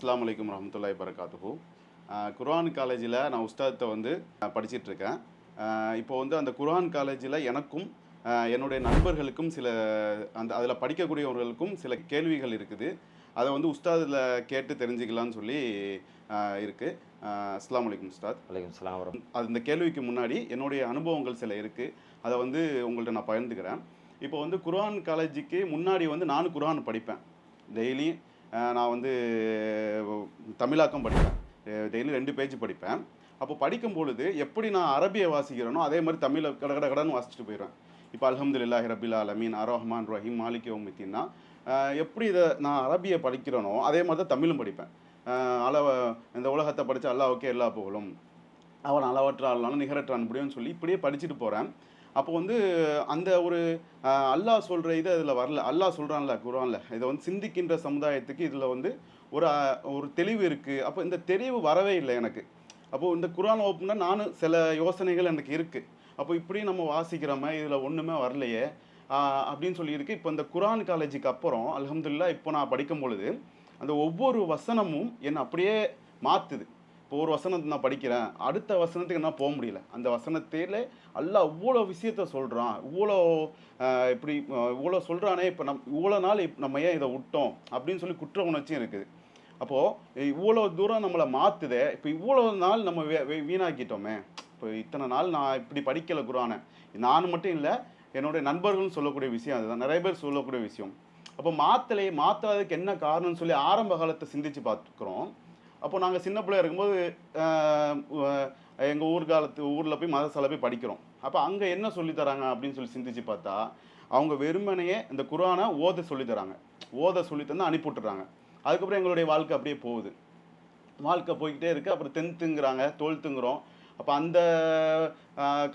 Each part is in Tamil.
அஸ்ஸலாமு அலைக்கும் வரஹ்மத்துல்லாஹி வபரகாத்துஹு. குர்ஆன் காலேஜில் நான் உஸ்தாத்தை வந்து படிச்சிட்ருக்கேன். இப்போ வந்து அந்த குர்ஆன் காலேஜில் எனக்கும் என்னுடைய நண்பர்களுக்கும் சில அதில் படிக்கக்கூடியவர்களுக்கும் சில கேள்விகள் இருக்குது. அதை வந்து உஸ்தாதில் கேட்டு தெரிஞ்சுக்கலான்னு சொல்லி இருக்குது. அஸ்ஸலாமு அலைக்கும் உஸ்தாத். வலைக்கும் ஸலாம் வரஹ்மத்துல்லாஹி. அது இந்த கேள்விக்கு முன்னாடி என்னுடைய அனுபவங்கள் சில இருக்குது. அதை வந்து உங்கள்கிட்ட நான் பகிர்ந்துக்கிறேன். இப்போ வந்து குர்ஆன் காலேஜுக்கு முன்னாடி வந்து நானும் குர்ஆன் படிப்பேன். டெய்லி நான் வந்து தமிழாக்கம் படிப்பேன். டெய்லி 2 பேஜ் படிப்பேன். அப்போ படிக்கும் பொழுது எப்படி நான் அரபியை வாசிக்கிறேனோ அதே மாதிரி தமிழை கடகடன்னு வாசிச்சுட்டு போயிடுவேன். இப்போ அல்ஹம்துலில்லாஹி ரப்பில் ஆலமீன் ரஹ்மான் ரஹீம் மாலிக் யௌமித்தீன்னா எப்படி இதை நான் அரபியை படிக்கிறேனோ அதே மாதிரி தான் தமிழும் படிப்பேன். இந்த உலகத்தை படித்த அல்லாஹ்வுக்கே எல்லா புகழும், அவன் அளவற்ற ஆளானாலும் நிகரற்ற அன்புடையன்னு சொல்லி இப்படியே படிச்சுட்டு போகிறேன். அப்போ வந்து அந்த ஒரு அல்லாஹ் சொல்கிற இது அதில் வரல. அல்லாஹ் சொல்கிறான்ல குர்ஆனில், இதை வந்து சிந்திக்கின்ற சமுதாயத்துக்கு இதில் வந்து ஒரு தெளிவு இருக்குது. அப்போ இந்த தெளிவு வரவே இல்லை எனக்கு. அப்போது இந்த குர்ஆன் ஓப்பனா நானும் சில யோசனைகள் எனக்கு இருக்குது. அப்போ இப்படி நம்ம வாசிக்கிறோமே இதில் ஒன்றுமே வரலையே அப்படின்னு சொல்லியிருக்கு. இப்போ இந்த குர்ஆன் காலேஜுக்கு அப்புறம் அல்ஹம்துலில்லாஹ் இப்போ நான் படிக்கும் பொழுது அந்த ஒவ்வொரு வசனமும் என்னை அப்படியே மாற்றுது. இப்போ ஒரு வசனத்தை நான் படிக்கிறேன், அடுத்த வசனத்துக்கு என்ன போக முடியல. அந்த வசனத்திலே அல்லாஹ் இவ்வளோ விஷயத்த சொல்கிறான், இவ்வளோ சொல்கிறானே, இப்போ இவ்வளோ நாள் நம்ம ஏன் இதை விட்டோம் அப்படின்னு சொல்லி குற்ற உணர்ச்சியும் இருக்குது. அப்போது இவ்வளோ தூரம் நம்மளை மாற்றுதே, இப்போ இவ்வளோ நாள் நம்ம வீணாக்கிட்டோமே. இப்போ இத்தனை நாள் நான் இப்படி படிக்கலை குர்ஆனை. நான் மட்டும் இல்லை, என்னுடைய நண்பர்களும் சொல்லக்கூடிய விஷயம் அதுதான், நிறைய பேர் சொல்லக்கூடிய விஷயம். அப்போ மாற்றாததுக்கு என்ன காரணம்னு சொல்லி ஆரம்ப காலத்தை சிந்திச்சு பார்த்துக்கிறோம். அப்போ நாங்கள் சின்ன பிள்ளையா இருக்கும்போது எங்கள் ஊரில் போய் மதரசால போய் படிக்கிறோம். அப்போ அங்கே என்ன சொல்லித்தராங்க அப்படின்னு சொல்லி சிந்திச்சு பார்த்தா, அவங்க வெறுமனையே இந்த குர்ஆனை ஓத சொல்லித்தராங்க. ஓத சொல்லித்தந்து அனுப்பிவிட்டுறாங்க. அதுக்கப்புறம் எங்களுடைய வாழ்க்கை அப்படியே போகுது. வாழ்க்கை போய்கிட்டே இருக்குது. அப்புறம் 10ங்கிறாங்க, 12ங்கிறோம். அப்போ அந்த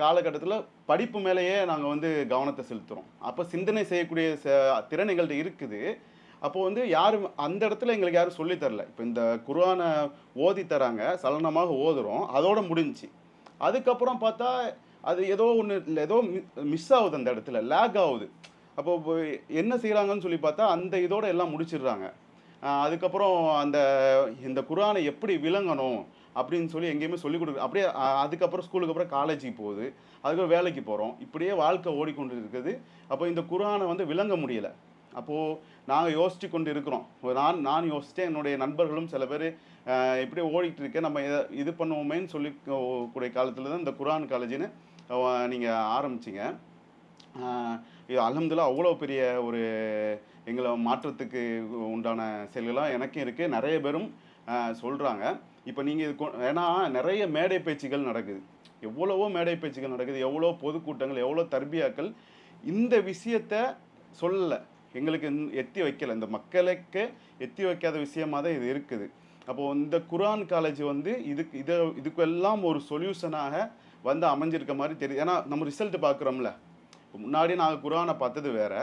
காலகட்டத்தில் படிப்பு மேலேயே நாங்கள் வந்து கவனத்தை செலுத்துகிறோம். அப்போ சிந்தனை செய்யக்கூடிய திறன் எங்கள்கிட்ட இருக்குது. அப்போது வந்து யாரும் அந்த இடத்துல எங்களுக்கு யாரும் சொல்லித்தரல. இப்போ இந்த குர்ஆனை ஓதி தராங்க, சலனமாக ஓதுறோம், அதோட முடிஞ்சிச்சு. அதுக்கப்புறம் பார்த்தா அது ஏதோ மிஸ் ஆகுது, அந்த இடத்துல லேக் ஆகுது. அப்போ என்ன செய்கிறாங்கன்னு சொல்லி பார்த்தா அந்த இதோட எல்லாம் முடிச்சிடுறாங்க. அதுக்கப்புறம் இந்த குர்ஆனை எப்படி விளங்கணும் அப்படின்னு சொல்லி எங்கேயுமே சொல்லிக் கொடுக்குறது. அப்படியே அதுக்கப்புறம் ஸ்கூலுக்கு அப்புறம் காலேஜுக்கு போகுது, அதுக்கப்புறம் வேலைக்கு போகிறோம், இப்படியே வாழ்க்கை ஓடிக்கொண்டு இருக்குது. அப்போ இந்த குர்ஆனை வந்து விளங்க முடியலை. அப்போது நாங்கள் யோசித்து கொண்டு இருக்கிறோம். நான் யோசித்தேன், என்னுடைய நண்பர்களும் சில பேர் இப்படியே ஓடிட்டு இருக்கேன், நம்ம இது பண்ணுவோமேன்னு சொல்லி கூடிய காலத்தில் தான் இந்த குர்ஆன் காலேஜின்னு நீங்கள் ஆரம்பிச்சிங்க. அல்ஹம்துலில்லாஹ் அவ்வளோ பெரிய ஒரு எங்களை மாற்றத்துக்கு உண்டான செயல்களாக எனக்கும் இருக்குது, நிறைய பேரும் சொல்கிறாங்க. இப்போ நீங்கள் ஏன்னா நிறைய மேடை பேச்சுகள் நடக்குது, எவ்வளவோ மேடை பேச்சுகள் நடக்குது, எவ்வளோ பொதுக்கூட்டங்கள், எவ்வளோ தர்பியாக்கள் இந்த விஷயத்தை சொல்லலை, எங்களுக்கு எத்தி வைக்கலை. இந்த மக்களுக்கு எத்தி வைக்காத விஷயமாக தான் இது இருக்குது. அப்போது இந்த குர்ஆன் காலேஜ் வந்து இதுக்கெல்லாம் ஒரு சொல்யூஷனாக வந்து அமைஞ்சிருக்க மாதிரி தெரியுது. ஏன்னா நம்ம ரிசல்ட் பார்க்குறோம்ல, இப்போ முன்னாடி நாங்கள் குர்ஆனை பார்த்தது வேறு.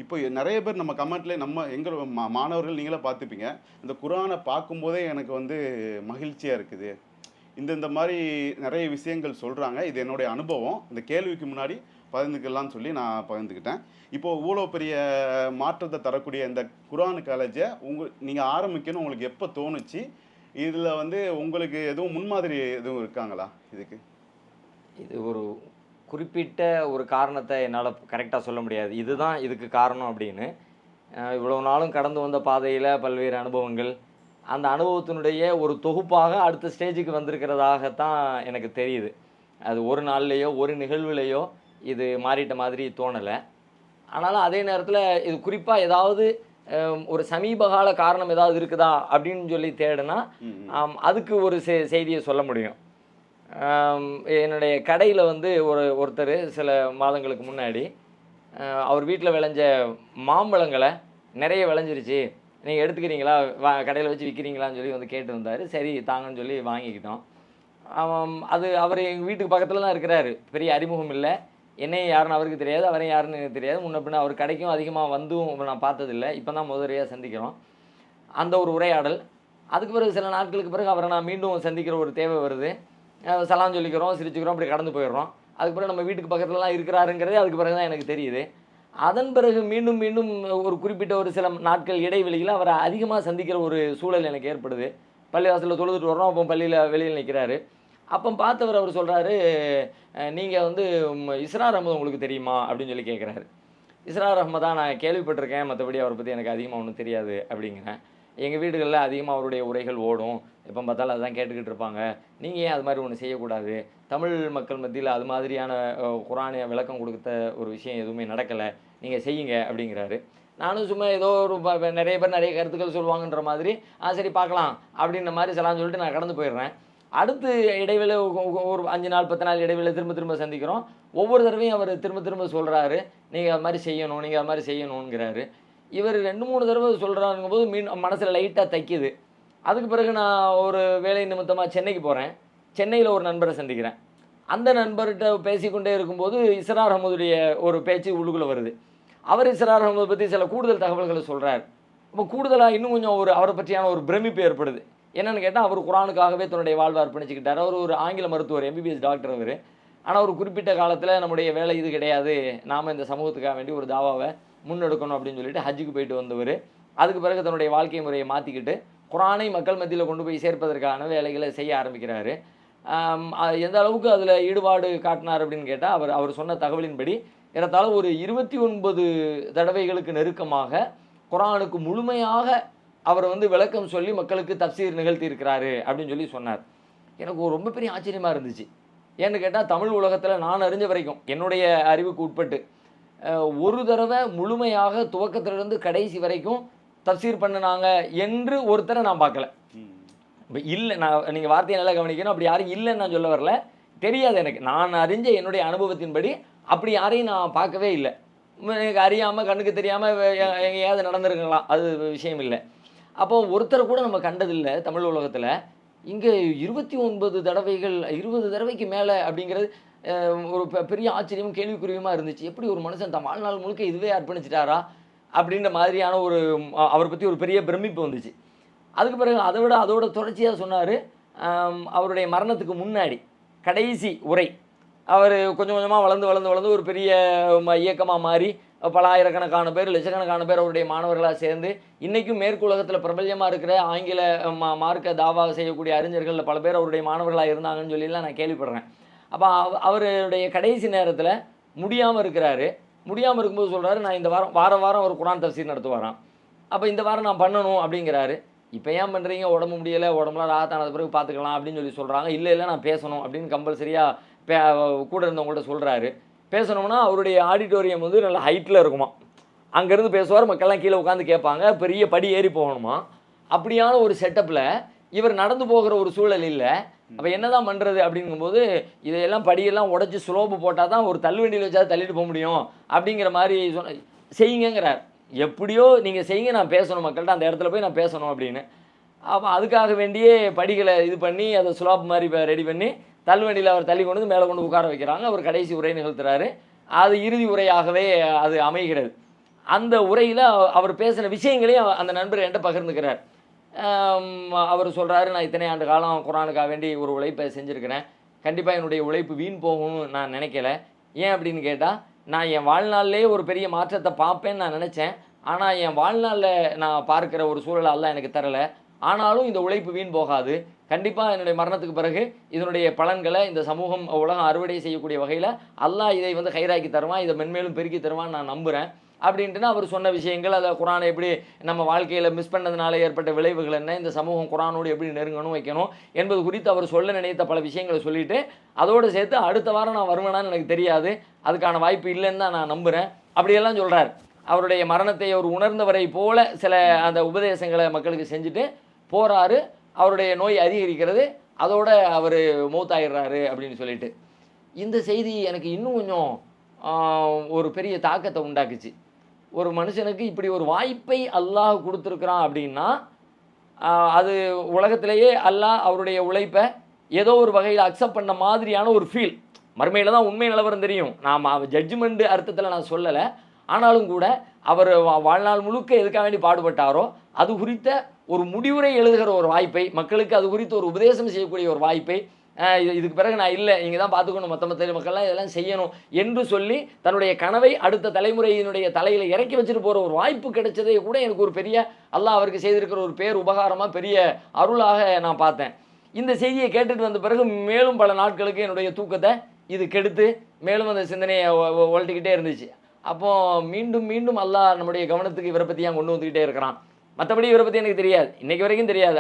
இப்போ நிறைய பேர் நம்ம கமெண்ட்லேயே எங்கள் மாணவர்கள் நீங்களே பார்த்துப்பீங்க, இந்த குர்ஆனை பார்க்கும்போதே எனக்கு வந்து மகிழ்ச்சியாக இருக்குது, இந்த மாதிரி நிறைய விஷயங்கள் சொல்கிறாங்க. இது என்னுடைய அனுபவம். இந்த கேள்விக்கு முன்னாடி பகிர்ந்துக்கலாம்னு சொல்லி நான் பகிர்ந்துக்கிட்டேன். இப்போது இவ்வளோ பெரிய மாற்றத்தை தரக்கூடிய இந்த குர்ஆன் காலேஜை நீங்கள் ஆரம்பிக்கணும் உங்களுக்கு எப்போ தோணுச்சு? இதில் வந்து உங்களுக்கு எதுவும் முன்மாதிரி எதுவும் இருக்காங்களா இதுக்கு? இது ஒரு குறிப்பிட்ட ஒரு காரணத்தை என்னால் கரெக்டாக சொல்ல முடியாது, இதுதான் இதுக்கு காரணம் அப்படின்னு. இவ்வளோ நாளும் கடந்து வந்த பாதையில் பல்வேறு அனுபவங்கள், அந்த அனுபவத்தினுடைய ஒரு தொகுப்பாக அடுத்த ஸ்டேஜுக்கு வந்திருக்கிறதாகத்தான் எனக்கு தெரியுது. அது ஒரு நாள்லேயோ ஒரு நிகழ்வுலேயோ இது மாறிட்ட மாதிரி தோணலை. ஆனாலும் அதே நேரத்தில் இது குறிப்பாக ஏதாவது ஒரு சமீபகால காரணம் ஏதாவது இருக்குதா அப்படின்னு சொல்லி தேடுனா அதுக்கு ஒரு செய்தியை சொல்ல முடியும். என்னுடைய கடையில் வந்து ஒருத்தர் சில மாதங்களுக்கு முன்னாடி அவர் வீட்டில் விளைஞ்ச மாம்பழங்களை நிறைய விளைஞ்சிருச்சு, நீங்கள் எடுத்துக்கிறீங்களா, கடையில் வச்சு விற்கிறீங்களான்னு சொல்லி வந்து கேட்டு வந்தார். சரி தாங்கன்னு சொல்லி வாங்கிக்கிட்டோம். அவர் எங்கள் வீட்டுக்கு பக்கத்தில் தான் இருக்கிறாரு, பெரிய அறிமுகம் இல்லை, என்னையும் யாருன்னு அவருக்கு தெரியாது, அவரையும் யாருன்னு எனக்கு தெரியாது. முன்ன பின்ன அவர் கடைக்கும் அதிகமாக வந்தும் நான் பார்த்ததில்லை, இப்போ தான் முதலியாக சந்திக்கிறோம். அந்த ஒரு உரையாடல். அதுக்கு பிறகு சில நாட்களுக்கு பிறகு அவரை நான் மீண்டும் சந்திக்கிற ஒரு தேவை வருது. சலாம் சொல்லிக்கிறோம், சிரிச்சுக்கிறோம், அப்படி கடந்து போயிடுறோம். அதுக்கு பிறகு நம்ம வீட்டுக்கு பக்கத்துலலாம் இருக்கிறாருங்கிறதே அதுக்கு பிறகு தான் எனக்கு தெரியுது. அதன் பிறகு மீண்டும் மீண்டும் ஒரு குறிப்பிட்ட ஒரு சில நாட்கள் இடைவெளியில் அவரை அதிகமாக சந்திக்கிற ஒரு சூழல் எனக்கு ஏற்படுது. பள்ளிவாசலில் தொழுதுட்டு வர்றோம், அப்போ பள்ளியில் வெளியில் நிற்கிறாரு. அப்போ பார்த்தவர் அவர் சொல்கிறாரு, நீங்கள் வந்து இஸ்ரார் அஹமது உங்களுக்கு தெரியுமா அப்படின்னு சொல்லி கேட்குறாரு. இஸ்ரார் அஹமதா நான் கேள்விப்பட்டிருக்கேன், மற்றபடி அவரை பற்றி எனக்கு அதிகமாக ஒன்றும் தெரியாது அப்படிங்கிறேன். எங்கள் வீடுகளில் அதிகமாக அவருடைய உரைகள் ஓடும், எப்போ பார்த்தாலும் அதுதான் கேட்டுக்கிட்டு இருப்பாங்க. நீங்கள் ஏன் அது மாதிரி ஒன்று செய்யக்கூடாது? தமிழ் மக்கள் மத்தியில் அது மாதிரியான குரானிய விளக்கம் கொடுத்த ஒரு விஷயம் எதுவுமே நடக்கலை, நீங்கள் செய்யுங்க அப்படிங்கிறாரு. நானும் சும்மா ஏதோ ஒரு நிறைய பேர் நிறைய கருத்துக்கள் சொல்லுவாங்கன்ற மாதிரி சரி பார்க்கலாம் அப்படின்ற மாதிரி சலான்னு சொல்லிட்டு நான் கடந்து போயிடுறேன். அடுத்து இடைவேளை ஒரு 5 நாள் 10 நாள் இடைவேளை திரும்ப திரும்ப சந்திக்கிறோம். ஒவ்வொரு தடவையும் அவர் திரும்ப திரும்ப சொல்கிறாரு, நீங்கள் அது மாதிரி செய்யணும், நீங்கள் அது மாதிரி செய்யணுங்கிறாரு. இவர் 2 3 தடவை சொல்கிறாருங்கும் போது மனசில் லைட்டாக தைக்குது. அதுக்கு பிறகு நான் ஒரு வேலை நிமித்தமாக சென்னைக்கு போகிறேன். சென்னையில் ஒரு நண்பரை சந்திக்கிறேன். அந்த நண்பர்கிட்ட பேசிக்கொண்டே இருக்கும்போது இஸ்ரார் அஹமதுடைய ஒரு பேச்சு உள்ளுக்குள்ளே வருது. அவர் இஸ்ரார் அஹமது பற்றி சில கூடுதல் தகவல்களை சொல்கிறார். அப்போ கூடுதலாக இன்னும் கொஞ்சம் அவரை பற்றியான ஒரு பிரமிப்பு ஏற்படுது. என்னென்னு கேட்டால், அவர் குரானுக்காகவே தன்னுடைய வாழ்வை அர்ப்பணிச்சுக்கிட்டார். அவர் ஒரு ஆங்கில மருத்துவர், MBBS டாக்டர் அவர். ஆனால் ஒரு குறிப்பிட்ட காலத்தில் நம்முடைய வேலை இது கிடையாது, நாம் இந்த சமூகத்துக்காக வேண்டி ஒரு தாவாவை முன்னெடுக்கணும் அப்படின்னு சொல்லிட்டு ஹஜ்ஜுக்கு போயிட்டு வந்தவர். அதுக்கு பிறகு தன்னுடைய வாழ்க்கை முறையை மாற்றிக்கிட்டு குரானை மக்கள் மத்தியில் கொண்டு போய் சேர்ப்பதற்கான வேலைகளை செய்ய ஆரம்பிக்கிறாரு. எந்த அளவுக்கு அதில் ஈடுபாடு காட்டினார் அப்படின்னு கேட்டால், அவர் சொன்ன தகவலின்படி ஏறத்தாழ ஒரு 29 தடவைகளுக்கு நெருக்கமாக குரானுக்கு முழுமையாக அவர் வந்து விளக்கம் சொல்லி மக்களுக்கு தப்சீர் நிகழ்த்தி இருக்கிறாரு அப்படின்னு சொல்லி சொன்னார். எனக்கு ஒரு ரொம்ப பெரிய ஆச்சரியமாக இருந்துச்சு. ஏன்னு கேட்டால், தமிழ் உலகத்தில் நான் அறிஞ்ச வரைக்கும் என்னுடைய அறிவுக்கு உட்பட்டு ஒரு தடவை முழுமையாக துவக்கத்திலிருந்து கடைசி வரைக்கும் தப்சீர் பண்ணினாங்க என்று ஒருத்தரை நான் பார்க்கல. இப்போ இல்லை, நான் நீங்கள் வார்த்தையை நல்லா கவனிக்கணும், அப்படி யாரும் இல்லைன்னு நான் சொல்ல வரல, தெரியாது எனக்கு. நான் அறிஞ்ச என்னுடைய அனுபவத்தின்படி அப்படி யாரையும் நான் பார்க்கவே இல்லை. எனக்கு அறியாமல் கண்ணுக்கு தெரியாமல் எங்கேயாவது நடந்துருக்கலாம், அது விஷயம் இல்லை. அப்போ ஒருத்தரை கூட நம்ம கண்டதில்லை தமிழ் உலகத்தில். இங்கே 29 தடவைகள், 20 தடவைக்கு மேலே அப்படிங்கிறது ஒரு பெரிய ஆச்சரியமும் கேள்விக்குறியுமா இருந்துச்சு. எப்படி ஒரு மனுஷன் தன் வாழ்நாள் முழுக்க இதுவே அர்ப்பணிச்சிட்டாரா அப்படின்ற மாதிரியான ஒரு அவரை பற்றி ஒரு பெரிய பிரமிப்பு வந்துச்சு. அதுக்கு பிறகு அதோட தொடர்ச்சியாக சொன்னார். அவருடைய மரணத்துக்கு முன்னாடி கடைசி உரை, அவர் கொஞ்சம் கொஞ்சமாக வளர்ந்து ஒரு பெரிய இயக்கமாக மாறி பல ஆயிரக்கணக்கான பேர், லட்சக்கணக்கான பேர் அவருடைய மாணவர்களாக சேர்ந்து இன்றைக்கும் மேற்கு உலகத்தில் பிரபல்யமாக இருக்கிற ஆங்கில மார்க்க தாவா செய்யக்கூடிய அறிஞர்களில் பல பேர் அவருடைய மாணவர்களாக இருந்தாங்கன்னு சொல்லிலாம் நான் கேள்விப்படுறேன். அப்போ அவருடைய கடைசி நேரத்தில் முடியாமல் இருக்கிறாரு. முடியாமல் இருக்கும்போது சொல்கிறாரு, நான் இந்த வாரம் ஒரு குரான் தஃசீர் நடத்துவாராம். அப்போ இந்த வாரம் நான் பண்ணணும் அப்படிங்கிறாரு. இப்போ ஏன் பண்ணுறீங்க, உடம்பு முடியலை, உடம்புலாம் ராத்தானது பிறகு பார்த்துக்கலாம் அப்படின்னு சொல்லி சொல்கிறாங்க. இல்லை நான் பேசணும் அப்படின்னு கம்பல்சரியாக கூட இருந்தவங்கள்ட்ட சொல்கிறாரு. பேசணும்னா அவருடைய ஆடிட்டோரியம் வந்து நல்ல ஹைட்டில் இருக்குமா, அங்கேருந்து பேசுவார், மக்கள்லாம் கீழே உட்காந்து கேட்பாங்க, பெரிய படி ஏறி போகணுமா. அப்படியான ஒரு செட்டப்பில் இவர் நடந்து போகிற ஒரு சூழல் இல்லை. அப்போ என்ன தான் பண்ணுறது அப்படிங்கும்போது, இதையெல்லாம் படியெல்லாம் உடச்சி ஸ்லோப்பு போட்டால் தான் ஒரு தள்ளுவண்டியில் வச்சாவது தள்ளிட்டு போக முடியும் அப்படிங்கிற மாதிரி செய்யுங்கிறார். எப்படியோ நீங்கள் செய்யுங்க, நான் பேசணும் மக்கள்கிட்ட, அந்த இடத்துல போய் நான் பேசணும் அப்படின்னு. அப்போ அதுக்காக வேண்டியே படிகளை இது பண்ணி அதை ஸ்லோப் மாதிரி ரெடி பண்ணி தள்ளுவண்டியில் அவர் தள்ளி கொண்டு மேலே கொண்டு உட்கார வைக்கிறாங்க. அவர் கடைசி உரை நிகழ்த்துறாரு. அது இறுதி உரையாகவே அது அமைகிறது. அந்த உரையில் அவர் பேசின விஷயங்களையும் அந்த நண்பர் என்கிட்ட பகிர்ந்துக்கிறார். அவர் சொல்கிறாரு, நான் இத்தனை ஆண்டு காலம் குரானுக்காக வேண்டி ஒரு உழைப்பை செஞ்சுருக்கிறேன். கண்டிப்பாக என்னுடைய உழைப்பு வீண் போகும்னு நான் நினைக்கல. ஏன் அப்படின்னு கேட்டால், நான் என் வாழ்நாளிலே ஒரு பெரிய மாற்றத்தை பார்ப்பேன்னு நான் நினச்சேன். ஆனால் என் வாழ்நாளில் நான் பார்க்குற ஒரு சூழலை அல்லாஹ் எனக்கு தரலை. ஆனாலும் இந்த உழைப்பு வீண் போகாது. கண்டிப்பாக என்னுடைய மரணத்துக்கு பிறகு இதனுடைய பலன்களை இந்த சமூகம் உலகம் அறுவடை செய்யக்கூடிய வகையில் அல்லாஹ் இதை வந்து ஹைராக்கி தருவான், இதை மென்மேலும் பெருக்கி தருவான்னு நான் நம்புகிறேன் அப்படின்ட்டுனா அவர் சொன்ன விஷயங்கள், அதை குரானை எப்படி நம்ம வாழ்க்கையில் மிஸ் பண்ணதுனால ஏற்பட்ட விளைவுகள் என்ன, இந்த சமூகம் குரானோடு எப்படி நெருங்கணும் வைக்கணும் என்பது குறித்து அவர் சொல்ல நினைத்த பல விஷயங்களை சொல்லிவிட்டு, அதோடு சேர்த்து அடுத்த வாரம் நான் வருவேனான்னு எனக்கு தெரியாது, அதுக்கான வாய்ப்பு இல்லைன்னு தான் நான் நம்புகிறேன் அப்படியெல்லாம் சொல்கிறார். அவருடைய மரணத்தை அவர் உணர்ந்தவரை போல சில அந்த உபதேசங்களை மக்களுக்கு செஞ்சுட்டு போகிறாரு. அவருடைய நோய் அதிகரிக்கிறது, அதோடு அவர் மௌத்தாயிடுறாரு அப்படின்னு சொல்லிட்டு. இந்த செய்தி எனக்கு இன்னும் கொஞ்சம் ஒரு பெரிய தாக்கத்தை உண்டாக்குச்சு. ஒரு மனுஷனுக்கு இப்படி ஒரு வாய்ப்பை அல்லாஹ் கொடுத்துருக்குறான் அப்படின்னா, அது உலகத்திலேயே அல்லாஹ் அவருடைய உழைப்பை ஏதோ ஒரு வகையில் அக்செப்ட் பண்ண மாதிரியான ஒரு ஃபீல். மறுமையில் தான் உண்மை நிலவரம் தெரியும். நாம் ஜட்ஜ்மெண்ட் அர்த்தத்தில் நான் சொல்லலை. ஆனாலும் கூட அவர் வாழ்நாள் முழுக்க எதுக்காக வேண்டி பாடுபட்டாரோ அது குறித்த ஒரு முடிவுரை எழுதுகிற ஒரு வாய்ப்பை, மக்களுக்கு அது குறித்து ஒரு உபதேசம் செய்யக்கூடிய ஒரு வாய்ப்பை இதுக்கு பிறகு நான் இல்லை, நீங்கள் தான் பார்த்துக்கணும், மற்ற மக்கள்லாம் இதெல்லாம் செய்யணும் என்று சொல்லி தன்னுடைய கனவை அடுத்த தலைமுறையினுடைய தலையில் இறக்கி வச்சுட்டு போகிற ஒரு வாய்ப்பு கிடைச்சதே கூட எனக்கு ஒரு பெரிய அல்லாஹ் அவருக்கு செய்திருக்கிற ஒரு பேர் உபகாரமாக பெரிய அருளாக நான் பார்த்தேன். இந்த செய்தியை கேட்டுட்டு வந்த பிறகு மேலும் பல நாட்களுக்கு என்னுடைய தூக்கத்தை இது கெடுத்து மேலும் அந்த சிந்தனையை ஒழட்டிக்கிட்டே இருந்துச்சு. அப்போ மீண்டும் மீண்டும் அல்லாஹ் நம்முடைய கவனத்துக்கு இவரை பற்றி கொண்டு வந்துக்கிட்டே இருக்கிறான். மற்றபடி இவரை பற்றி எனக்கு தெரியாது, இன்றைக்கு வரைக்கும் தெரியாது.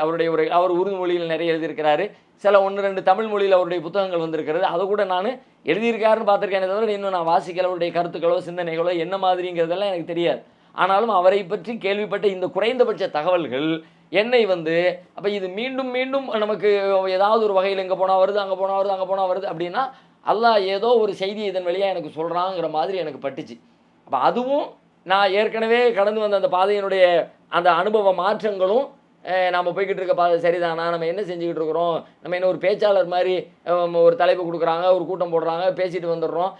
அவர் உருது மொழியில் நிறைய எழுதியிருக்கிறாரு, சில 1-2 தமிழ் மொழியில் அவருடைய புத்தகங்கள் வந்திருக்கிறது, அதை கூட நான் எழுதியிருக்காருன்னு பார்த்துருக்கேனே தவிர இன்னும் நான் வாசிக்கல. அவருடைய கருத்துக்களோ சிந்தனைகளோ என்ன மாதிரிங்கிறதெல்லாம் எனக்கு தெரியாது. ஆனாலும் அவரை பற்றி கேள்விப்பட்ட இந்த குறைந்தபட்ச தகவல்கள் என்னை அப்போ இது மீண்டும் மீண்டும் நமக்கு ஏதாவது ஒரு வகையில் இங்கே போனால் வருது, அங்கே போனால் வருது, அங்கே போனால் வருது அப்படின்னா அல்லாஹ் ஏதோ ஒரு செய்தி இதன் வழியாக எனக்கு சொல்கிறாங்கிற மாதிரி எனக்கு பட்டுச்சு. அப்போ அதுவும் நான் ஏற்கனவே கடந்து வந்த அந்த பாதையினுடைய அந்த அனுபவ மாற்றங்களும் நம்ம போய்கிட்டு இருக்க பாதை சரிதானா, நம்ம என்ன செஞ்சுக்கிட்டு இருக்கிறோம், நம்ம என்ன ஒரு பேச்சாளர் மாதிரி ஒரு தலைப்பு கொடுக்குறாங்க, ஒரு கூட்டம் போடுறாங்க, பேசிட்டு வந்துடுறோம்,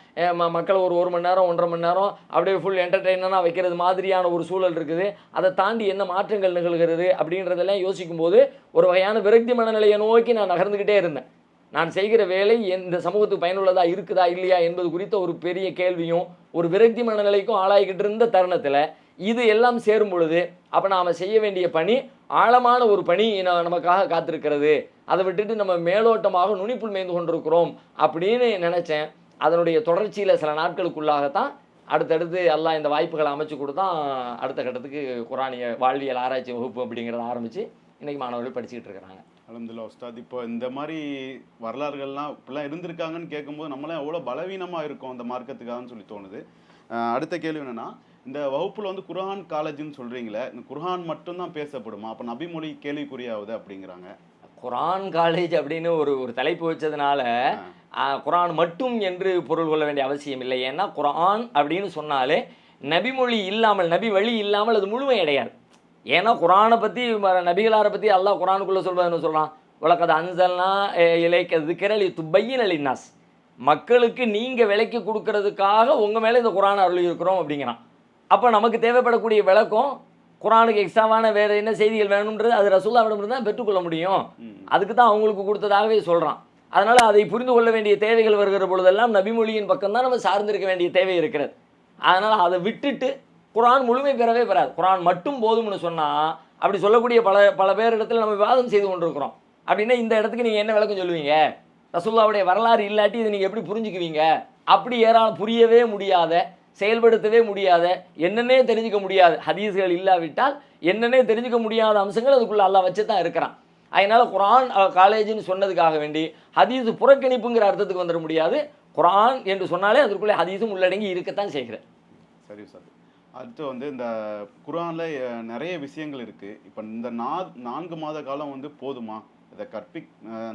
மக்கள் ஒரு மணி நேரம் 1.5 மணி நேரம் அப்படியே ஃபுல் என்டர்டெயினாக வைக்கிறது மாதிரியான ஒரு சூழல் இருக்குது. அதை தாண்டி என்ன மாற்றங்கள் நிகழ்கிறது அப்படின்றதெல்லாம் யோசிக்கும்போது ஒரு வகையான விரக்தி மனநிலையை நோக்கி நான் நகர்ந்துக்கிட்டே இருந்தேன். நான் செய்கிற வேலை இந்த சமூகத்துக்கு பயனுள்ளதாக இருக்குதா இல்லையா என்பது குறித்த ஒரு பெரிய கேள்வியும் ஒரு விரக்தி மனநிலைக்கும் ஆளாகிக்கிட்டு இருந்த தருணத்தில் இது எல்லாம் சேரும் பொழுது அப்போ நாம் செய்ய வேண்டிய பணி ஆழமான ஒரு பணி நமக்காக காத்திருக்கிறது. அதை விட்டுட்டு நம்ம மேலோட்டமாக நுனிப்புள் மேய்ந்து கொண்டிருக்கிறோம் அப்படின்னு நினச்சேன். அதனுடைய தொடர்ச்சியில் சில நாட்களுக்குள்ளாகத்தான் அடுத்தடுத்து எல்லாம் இந்த வாய்ப்புகளை அமைச்சு கொடுத்தான் அடுத்த கட்டத்துக்கு குரானிய வாழ்வியல் ஆராய்ச்சி வகுப்பு அப்படிங்கிறத ஆரம்பித்து இன்றைக்கி மாணவர்கள் படிச்சுக்கிட்டு இருக்கிறாங்க. அல்ஹம்துலில்லாஹ் உஸ்தாத். இப்போ இந்த மாதிரி வரலாறுகள்லாம் இப்படிலாம் இருந்திருக்காங்கன்னு கேட்கும்போது நம்மளாம் எவ்வளோ பலவீனமாக இருக்கும் அந்த மார்க்கத்துக்காகன்னு சொல்லி தோணுது. அடுத்த கேள்வி என்னென்னா, இந்த வகுப்பில் குர்ஆன் காலேஜ்னு சொல்கிறீங்களே, இந்த குர்ஆன் மட்டும்தான் பேசப்படுமா? அப்போ நபிமொழி கேள்விக்குறியாகுது அப்படிங்கிறாங்க. குர்ஆன் காலேஜ் அப்படின்னு ஒரு தலைப்பு வச்சதுனால குர்ஆன் மட்டும் என்று பொருள் கொள்ள வேண்டிய அவசியம் இல்லை. ஏன்னா குர்ஆன் அப்படின்னு சொன்னாலே நபிமொழி இல்லாமல், நபி வழி இல்லாமல் அது முழுமை அடையாது. ஏன்னா குர்ஆனை பற்றி நபிகளாரை பற்றி அல்லாஹ் குர்ஆனுக்குள்ளே சொல்வதுன்னு சொல்கிறான், வலகத் அன்ஸல்னா இலைக்க ஸிக்ர லிதுபய்யின லின்னாஸ், மக்களுக்கு நீங்கள் விளக்கி கொடுக்கறதுக்காக உங்கள் மேலே இந்த குர்ஆனை அருளி இருக்கிறோம் அப்படிங்கிறான். அப்போ நமக்கு தேவைப்படக்கூடிய விளக்கம் குர்ஆனுக்கு எக்ஸ்ட்ராவான வேறு என்ன செய்திகள் வேணுன்றது அது ரசூலுல்லாஹ்விடம் தான் பெற்றுக்கொள்ள முடியும். அதுக்கு தான் அவங்களுக்கு கொடுத்ததாகவே சொல்கிறான். அதனால் அதை புரிந்து கொள்ள வேண்டிய தேவைகள் வருகிற பொழுதெல்லாம் நபிமொழியின் பக்கம் தான் நம்ம சார்ந்திருக்க வேண்டிய தேவை இருக்கிறது. அதனால் அதை விட்டுட்டு குர்ஆன் முழுமை பெறவே பெறாது. குர்ஆன் மட்டும் போதும்னு சொன்னால் அப்படி சொல்லக்கூடிய பல பேர் இடத்துல நம்ம விவாதம் செய்து கொண்டிருக்கிறோம். அப்படின்னா இந்த இடத்துக்கு நீங்கள் என்ன விளக்கம் சொல்லுவீங்க, ரசூலுல்லாஹ்வுடைய வரலாறு இல்லாட்டி இதை நீங்கள் எப்படி புரிஞ்சுக்குவீங்க, அப்படி புரியவே முடியாத, செயல்படுத்தவே முடியாத, என்னன்னே தெரிஞ்சுக்க முடியாது, ஹதீஸ்கள் இல்லாவிட்டால் என்னன்னே தெரிஞ்சுக்க முடியாத அம்சங்கள் அதுக்குள்ளே அல்லாஹ் வச்சு தான் இருக்கிறான். அதனால் குர்ஆன் காலேஜ்னு சொன்னதுக்காக வேண்டி ஹதீஸ் புறக்கணிப்புங்கிற அர்த்தத்துக்கு வந்துட முடியாது. குர்ஆன் என்று சொன்னாலே அதற்குள்ளே ஹதீஸும் உள்ளடங்கி இருக்கத்தான் செய்கிறேன். சரி சார். அடுத்து இந்த குர்ஆனில் நிறைய விஷயங்கள் இருக்குது. இப்போ இந்த 4 மாத காலம் போதுமா? இதை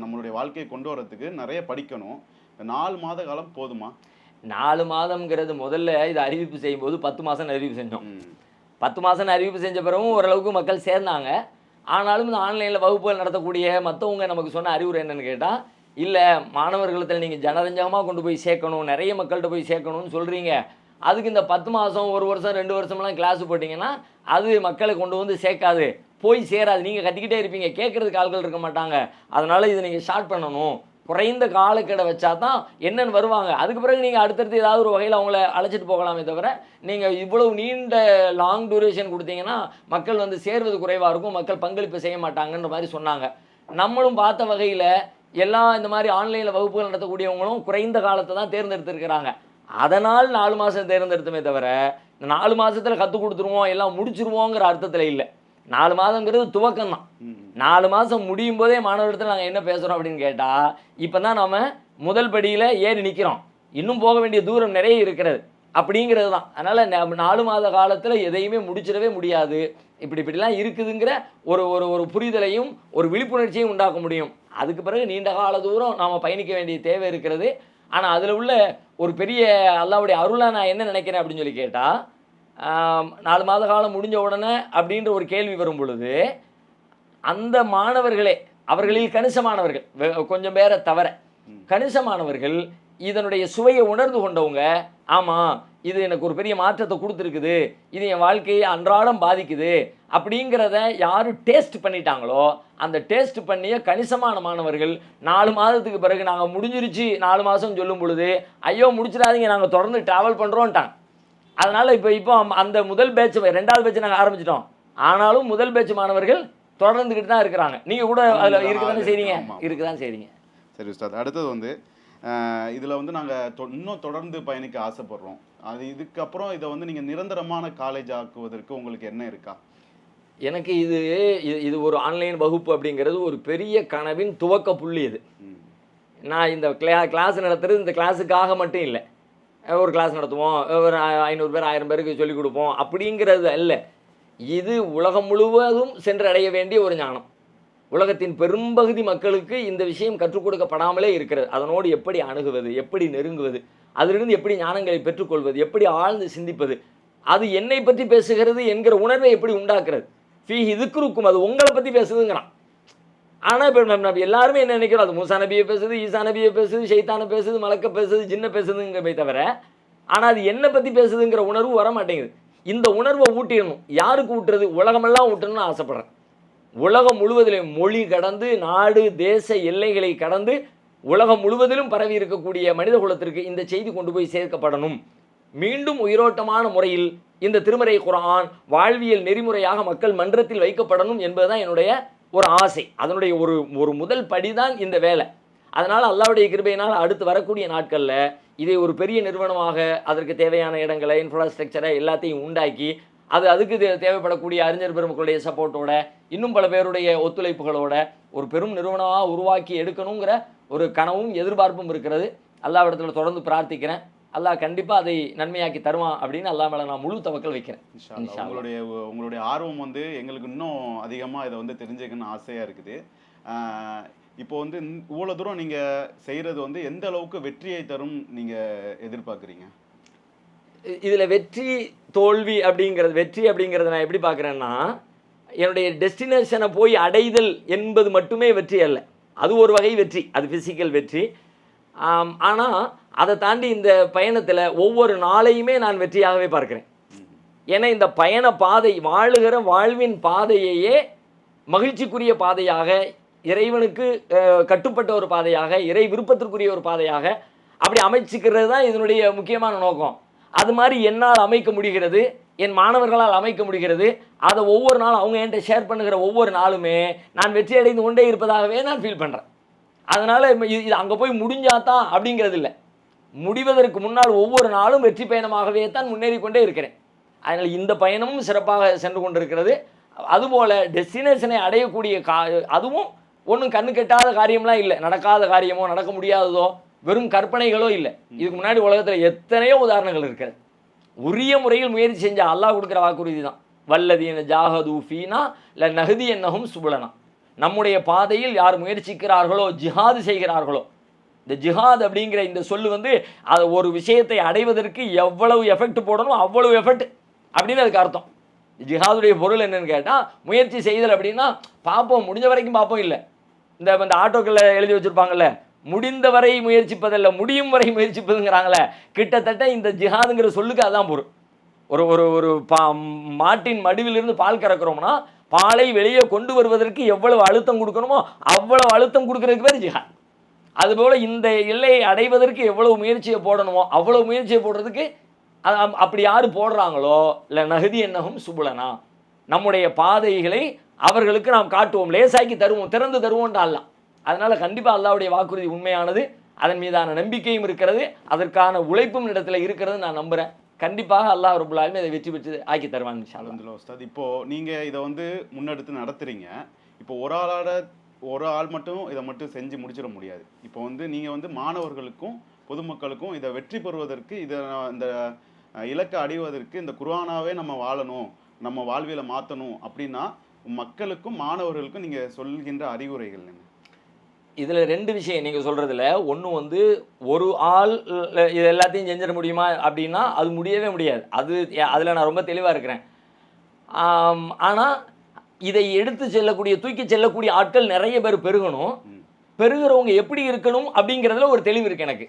நம்மளுடைய வாழ்க்கையை கொண்டு வரதுக்கு நிறைய படிக்கணும். இந்த 4 மாத காலம் போதுமா? 4 மாதம்ங்கிறது முதல்ல இதை அறிவிப்பு செய்யும்போது 10 மாதம் அறிவிப்பு செஞ்சோம். 10 மாதம் அறிவிப்பு செஞ்ச பிறகும் ஓரளவுக்கு மக்கள் சேர்ந்தாங்க. ஆனாலும் இந்த ஆன்லைனில் வகுப்புகள் நடத்தக்கூடிய மற்றவங்க நமக்கு சொன்ன அறிவுரை என்னென்னு கேட்டால், இல்லை மாணவர்களிடத்தில் நீங்கள் ஜனரஞ்சகமாக கொண்டு போய் சேர்க்கணும், நிறைய மக்கள்கிட்ட போய் சேர்க்கணும்னு சொல்கிறீங்க, அதுக்கு இந்த 10 மாதம் 1 வருஷம் 2 வருஷம்லாம் கிளாஸ் போட்டிங்கன்னா அது மக்களை கொண்டு சேர்க்காது, போய் சேராது, நீங்கள் கத்திக்கிட்டே இருப்பீங்க, கேட்குறதுக்கு ஆட்கள் இருக்க மாட்டாங்க. அதனால் இதை நீங்கள் ஸ்டார்ட் பண்ணணும், குறைந்த காலக்கெடை வச்சா தான் என்னென்னு வருவாங்க. அதுக்கு பிறகு நீங்கள் அடுத்தடுத்து ஏதாவது ஒரு வகையில் அவங்கள அழைச்சிட்டு போகலாமே தவிர நீங்கள் இவ்வளவு நீண்ட லாங் டூரேஷன் கொடுத்தீங்கன்னா மக்கள் சேர்வது குறைவாக இருக்கும், மக்கள் பங்களிப்பு செய்ய மாட்டாங்கன்ற மாதிரி சொன்னாங்க. நம்மளும் பார்த்த வகையில் எல்லாம் இந்த மாதிரி ஆன்லைனில் வகுப்புகள் நடத்தக்கூடியவங்களும் குறைந்த காலத்தை தான் தேர்ந்தெடுத்திருக்கிறாங்க. அதனால் 4 மாதம் தேர்ந்தெடுத்தமே தவிர இந்த 4 மாதத்தில் கற்றுக் கொடுத்துருவோம் எல்லாம் முடிச்சிருவோங்கிற அர்த்தத்தில் இல்லை. 4 மாதங்கிறது துவக்கம் தான். 4 மாதம் முடியும் போதே மாணவர்களிடத்தில் நாங்கள் என்ன பேசுகிறோம் அப்படின்னு கேட்டால், இப்போ தான் நம்ம முதல் படியில் ஏறி நிற்கிறோம், இன்னும் போக வேண்டிய தூரம் நிறைய இருக்கிறது அப்படிங்கிறது தான். அதனால் 4 மாத காலத்தில் எதையுமே முடிச்சிடவே முடியாது. இப்படிலாம் இருக்குதுங்கிற ஒரு புரிதலையும் ஒரு விழிப்புணர்ச்சியும் உண்டாக்க முடியும். அதுக்கு பிறகு நீண்ட கால தூரம் நாம் பயணிக்க வேண்டிய தேவை இருக்கிறது. ஆனால் அதில் உள்ள ஒரு பெரிய அல்லாஹ்வுடைய அருளாக நான் என்ன நினைக்கிறேன் அப்படின்னு சொல்லி கேட்டால், 4 மாத காலம் முடிஞ்ச உடனே அப்படின்ற ஒரு கேள்வி வரும் பொழுது அந்த மாணவர்களே, அவர்களில் கணிசமானவர்கள், கொஞ்சம் பேரை தவிர கணிசமானவர்கள் இதனுடைய சுவையை உணர்ந்து கொண்டவங்க, ஆமாம் இது எனக்கு ஒரு பெரிய மாற்றத்தை கொடுத்துருக்குது, இது என் வாழ்க்கையை அன்றாடம் பாதிக்குது அப்படிங்கிறத யார் டேஸ்ட் பண்ணிட்டாங்களோ, அந்த டேஸ்ட் பண்ணிய கணிசமான மாணவர்கள் 4 மாதத்துக்கு பிறகு நாங்கள் முடிஞ்சிருச்சு 4 மாதம் சொல்லும் பொழுது, ஐயோ முடிச்சிடாதீங்க நாங்கள் தொடர்ந்து ட்ராவல் பண்ணுறோன்ட்டாங்க. அதனால் இப்போ அந்த முதல் பேட்ச் 2வது பேட்ச் நாங்கள் ஆரம்பிச்சிட்டோம். ஆனாலும் முதல் பேட்ச் மாணவர்கள் தொடர்ந்துக்கிட்டு தான் இருக்கிறாங்க. நீங்கள் கூட அதில் இருக்க தானே செய்றீங்க, இருக்க தான் செய்றீங்க. சரி உஸ்தாத், அடுத்தது வந்து இதில் வந்து நாங்கள் இன்னும் தொடர்ந்து பயணிக்க ஆசைப்படுறோம். அது இதுக்கப்புறம் இதை வந்து நீங்கள் நிரந்தரமான காலேஜ் ஆக்குவதற்கு உங்களுக்கு என்ன இருக்கா? எனக்கு இது ஒரு ஆன்லைன் வகுப்பு அப்படிங்கிறது ஒரு பெரிய கனவின் துவக்க புள்ளி. இது நான் இந்த கிளாஸ் நடத்துறது இந்த கிளாஸுக்காக மட்டும் இல்லை. ஒரு கிளாஸ் நடத்துவோம், ஒரு 500 பேர் 1000 பேருக்கு சொல்லிக் கொடுப்போம் அப்படிங்கிறது அல்ல. இது உலகம் முழுவதும் சென்றடைய வேண்டிய ஒரு ஞானம். உலகத்தின் பெரும்பகுதி மக்களுக்கு இந்த விஷயம் கற்றுக் கொடுக்கப்படாமலே இருக்கிறது. அதனோடு எப்படி அணுகுவது, எப்படி நெருங்குவது, அதிலிருந்து எப்படி ஞானங்களை பெற்றுக்கொள்வது, எப்படி ஆழ்ந்து சிந்திப்பது, அது என்னை பற்றி பேசுகிறது என்கிற உணர்வை எப்படி உண்டாக்குறது. இதுக்கு இருக்கும் அது உங்களை பற்றி பேசுதுங்கிறான். ஆனால் இப்போ நம்ம எல்லாருமே என்ன நினைக்கிறோம், அது மூசா நபியை பேசுது, ஈசா நபியை பேசுது, ஷைத்தானை பேசுது, மலக்க பேசுது, ஜின்ன பேசுதுங்கிறமே தவிர, ஆனால் அது என்னை பற்றி பேசுதுங்கிற உணர்வு வர மாட்டேங்குது. இந்த உணர்வை ஊட்டிடணும். யாருக்கு ஊட்டுறது? உலகமெல்லாம் ஊட்டணும்னு ஆசைப்பட்றேன். உலகம் முழுவதிலும் மொழி கடந்து, நாடு தேச எல்லைகளை கடந்து உலகம் முழுவதிலும் பரவி இருக்கக்கூடிய மனித குலத்திற்கு இந்த செய்தி கொண்டு போய் சேர்க்கப்படணும். மீண்டும் உயிரோட்டமான முறையில் இந்த திருமறை குர்ஆன் வாழ்வியல் நெறிமுறையாக மக்கள் மன்றத்தில் வைக்கப்படணும் என்பதுதான் என்னுடைய ஒரு ஆசை. அதனுடைய ஒரு முதல் படிதான் இந்த வேலை. அதனால் அல்லாஹ்வுடைய கிருபையினால் அடுத்து வரக்கூடிய நாட்களில் இதை ஒரு பெரிய நிறுவனமாக அதற்கு தேவையான இடங்களை, இன்ஃப்ராஸ்ட்ரக்சரை எல்லாத்தையும் உண்டாக்கி அதுக்கு தேவைப்படக்கூடிய அறிஞர் பெருமக்களுடைய சப்போர்ட்டோட, இன்னும் பல பேருடைய ஒத்துழைப்புகளோட ஒரு பெரும் நிறுவனமாக உருவாக்கி எடுக்கணுங்கிற ஒரு கனவும் எதிர்பார்ப்பும் இருக்கிறது. அல்லாஹ்விடத்தில் தொடர்ந்து பிரார்த்திக்கிறேன். அல்லாஹ் கண்டிப்பாக அதை நன்மையாக்கி தருவான் அப்படின்னு அல்லாஹ் மேலே நான் முழு தவக்கல் வைக்கிறேன். உங்களுடைய ஆர்வம் வந்து எங்களுக்கு இன்னும் அதிகமாக இதை வந்து தெரிஞ்சுக்கணும்னு ஆசையாக இருக்குது. இப்போ வந்து இவ்வளோ தூரம் நீங்கள் செய்கிறது வந்து எந்த அளவுக்கு வெற்றியை தரும் நீங்கள் எதிர்பார்க்குறீங்க? இதில் வெற்றி அப்படிங்கிறத நான் எப்படி பார்க்குறேன்னா, என்னுடைய டெஸ்டினேஷனை போய் அடைதல் என்பது மட்டுமே வெற்றி அல்ல. அது ஒரு வகை வெற்றி, அது ஃபிசிக்கல் வெற்றி. ஆனால் அதை தாண்டி இந்த பயணத்தில் ஒவ்வொரு நாளையுமே நான் வெற்றியாகவே பார்க்கிறேன். ஏன்னா இந்த பயண பாதை, வாழுகிற வாழ்வின் பாதையையே மகிழ்ச்சிக்குரிய பாதையாக, இறைவனுக்கு கட்டுப்பட்ட ஒரு பாதையாக, இறை விருப்பத்திற்குரிய ஒரு பாதையாக அப்படி அமைச்சிக்கிறது தான் இதனுடைய முக்கியமான நோக்கம். அது மாதிரி என்னால் அமைக்க முடிகிறது, என் மாணவர்களால் அமைக்க முடிகிறது. அதை ஒவ்வொரு நாளும் அவங்க என்கிட்ட ஷேர் பண்ணுகிற ஒவ்வொரு நாளுமே நான் வெற்றி அடைந்து கொண்டே இருப்பதாகவே நான் ஃபீல் பண்ணுறேன். அதனால் இது அங்கே போய் முடிஞ்சாதான் அப்படிங்கிறது இல்லை. முடிவதற்கு முன்னால் ஒவ்வொரு நாளும் வெற்றி பயணமாகவே தான் முன்னேறி கொண்டே இருக்கிறேன். அதனால் இந்த பயணமும் சிறப்பாக சென்று கொண்டிருக்கிறது. அதுபோல் டெஸ்டினேஷனை அடையக்கூடிய அதுவும் ஒன்றும் கண்ணு கெட்டாத காரியம்லாம் இல்லை, நடக்காத காரியமோ நடக்க முடியாததோ வெறும் கற்பனைகளோ இல்லை. இதுக்கு முன்னாடி உலகத்தில் எத்தனையோ உதாரணங்கள் இருக்கிறது. உரிய முறையில் முயற்சி செஞ்சால் அல்லாஹ் கொடுக்குற வாக்குறுதி தான், வல்லதீன ஜாஹது ஃபீனா ல நஹ்தியன்னஹும் சுபுலனா. நம்முடைய பாதையில் யார் முயற்சிக்கிறார்களோ, ஜிஹாது செய்கிறார்களோ, இந்த ஜிஹாத் அப்படிங்கிற இந்த சொல்லு வந்து அது ஒரு விஷயத்தை அடைவதற்கு எவ்வளவு எஃபெக்ட் போடணும் அவ்வளவு எஃபெக்ட் அப்படின்னு அதுக்கு அர்த்தம். ஜிஹாதுடைய பொருள் என்னன்னு கேட்டால், முயற்சி செய்தல் அப்படின்னா பார்ப்போம், முடிஞ்ச வரைக்கும் பார்ப்போம் இல்லை. இந்த ஆட்டோக்களில் எழுதி வச்சுருப்பாங்கல்ல, முடிந்தவரை முயற்சிப்பதல்ல முடியும் வரை முயற்சிப்பதுங்கிறாங்களே, கிட்டத்தட்ட இந்த ஜிஹாதுங்கிற சொல்லுக்கு அதான் பொருள். ஒரு மாட்டின் மடிவிலிருந்து பால் கறக்கிறோம்னா பாலை வெளியே கொண்டு வருவதற்கு எவ்வளவு அழுத்தம் கொடுக்கணுமோ அவ்வளவு அழுத்தம் கொடுக்கறதுக்கு பேர் ஜிஹாத். அதுபோல் இந்த எல்லையை அடைவதற்கு எவ்வளவு முயற்சியை போடணுமோ அவ்வளவு முயற்சியை போடுறதுக்கு அப்படி யார் போடுறாங்களோ இல்லை நஹ்தியன்னஹும் சுபுலனா, நம்முடைய பாதைகளை அவர்களுக்கு நாம் காட்டுவோம், லேசாக்கி தருவோம், திறந்து தருவோம்ன்ற அல்லாஹ். அதனால் கண்டிப்பாக அல்லாஹ்வுடைய வாக்குறுதி உண்மையானது, அதன் மீதான நம்பிக்கையும் இருக்கிறது, அதற்கான உழைப்பும் இடத்துல இருக்கிறது நான் நம்புகிறேன். கண்டிப்பாக அல்லாஹ் ரப்புல் ஆலமீன் இதை வெற்றி பெற்று ஆக்கி தருவான் இன்ஷா அல்லாஹ். உஸ்தாத், இப்போது நீங்கள் இதை வந்து முன்னெடுத்து நடத்துகிறீங்க. இப்போ ஒரு ஆள் மட்டும் இதை மட்டும் செஞ்சு முடிச்சிட முடியாது. இப்போ வந்து நீங்கள் வந்து மாணவர்களுக்கும் பொதுமக்களுக்கும் இதை வெற்றி பெறுவதற்கு, இந்த இலக்கை அடைவதற்கு இந்த குர்ஆனாவே நம்ம வாழணும், நம்ம வாழ்வியலை மாற்றணும் அப்படின்னா மக்களுக்கும் மாணவர்களுக்கும் நீங்கள் சொல்கின்ற அறிவுரைகள் என்ன? இதில் 2 விஷயம் நீங்கள் சொல்கிறதுல. ஒன்று வந்து ஒரு ஆள் இது எல்லாத்தையும் செஞ்சிட முடியுமா அப்படின்னா அது முடியவே முடியாது. அதில் நான் ரொம்ப தெளிவாக இருக்கிறேன். ஆனால் இதை எடுத்து செல்லக்கூடிய, தூக்கி செல்லக்கூடிய ஆட்கள் நிறைய பேர் பெருகணும். பெருகிறவங்க எப்படி இருக்கணும் அப்படிங்கிறதுல ஒரு தெளிவு இருக்குது எனக்கு.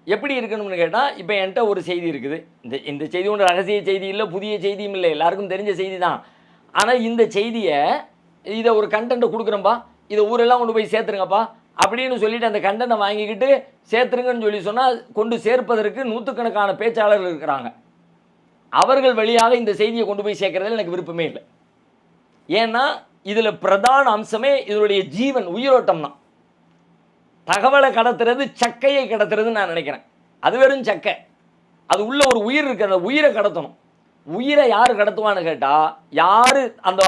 எப்படி இருக்கணும்னு கேட்டால், இப்போ என்கிட்ட ஒரு செய்தி இருக்குது. இந்த இந்த செய்தி ஒன்றும் ரகசிய செய்தி இல்லை, புதிய செய்தியும் இல்லை, எல்லாருக்கும் தெரிஞ்ச செய்தி தான். ஆனால் இந்த செய்தியை இதை ஒரு கண்டென்ட்டை கொடுக்குறேன்ப்பா, இதை ஊரெல்லாம் கொண்டு போய் சேர்த்துருங்கப்பா அப்படின்னு சொல்லிட்டு அந்த கண்டென்ட்டை வாங்கிக்கிட்டு சேர்த்துருங்கன்னு சொல்லி சொன்னால் கொண்டு சேர்ப்பதற்கு நூற்றுக்கணக்கான பேச்சாளர்கள் இருக்கிறாங்க. அவர்கள் வழியாக இந்த செய்தியை கொண்டு போய் சேர்க்கறதுல எனக்கு விருப்பமே இல்லை. ஏன்னா இதில் பிரதான அம்சமே இதனுடைய ஜீவன், உயிரோட்டம் தான். தகவலை கடத்துறது சக்கையை கடத்துறதுன்னு நான் நினைக்கிறேன். அது வெறும் சக்கை, அது உள்ள ஒரு உயிர் இருக்குது, அந்த உயிரை கடத்தணும். உயிரை யார் கடத்துவான்னு கேட்டால், யார்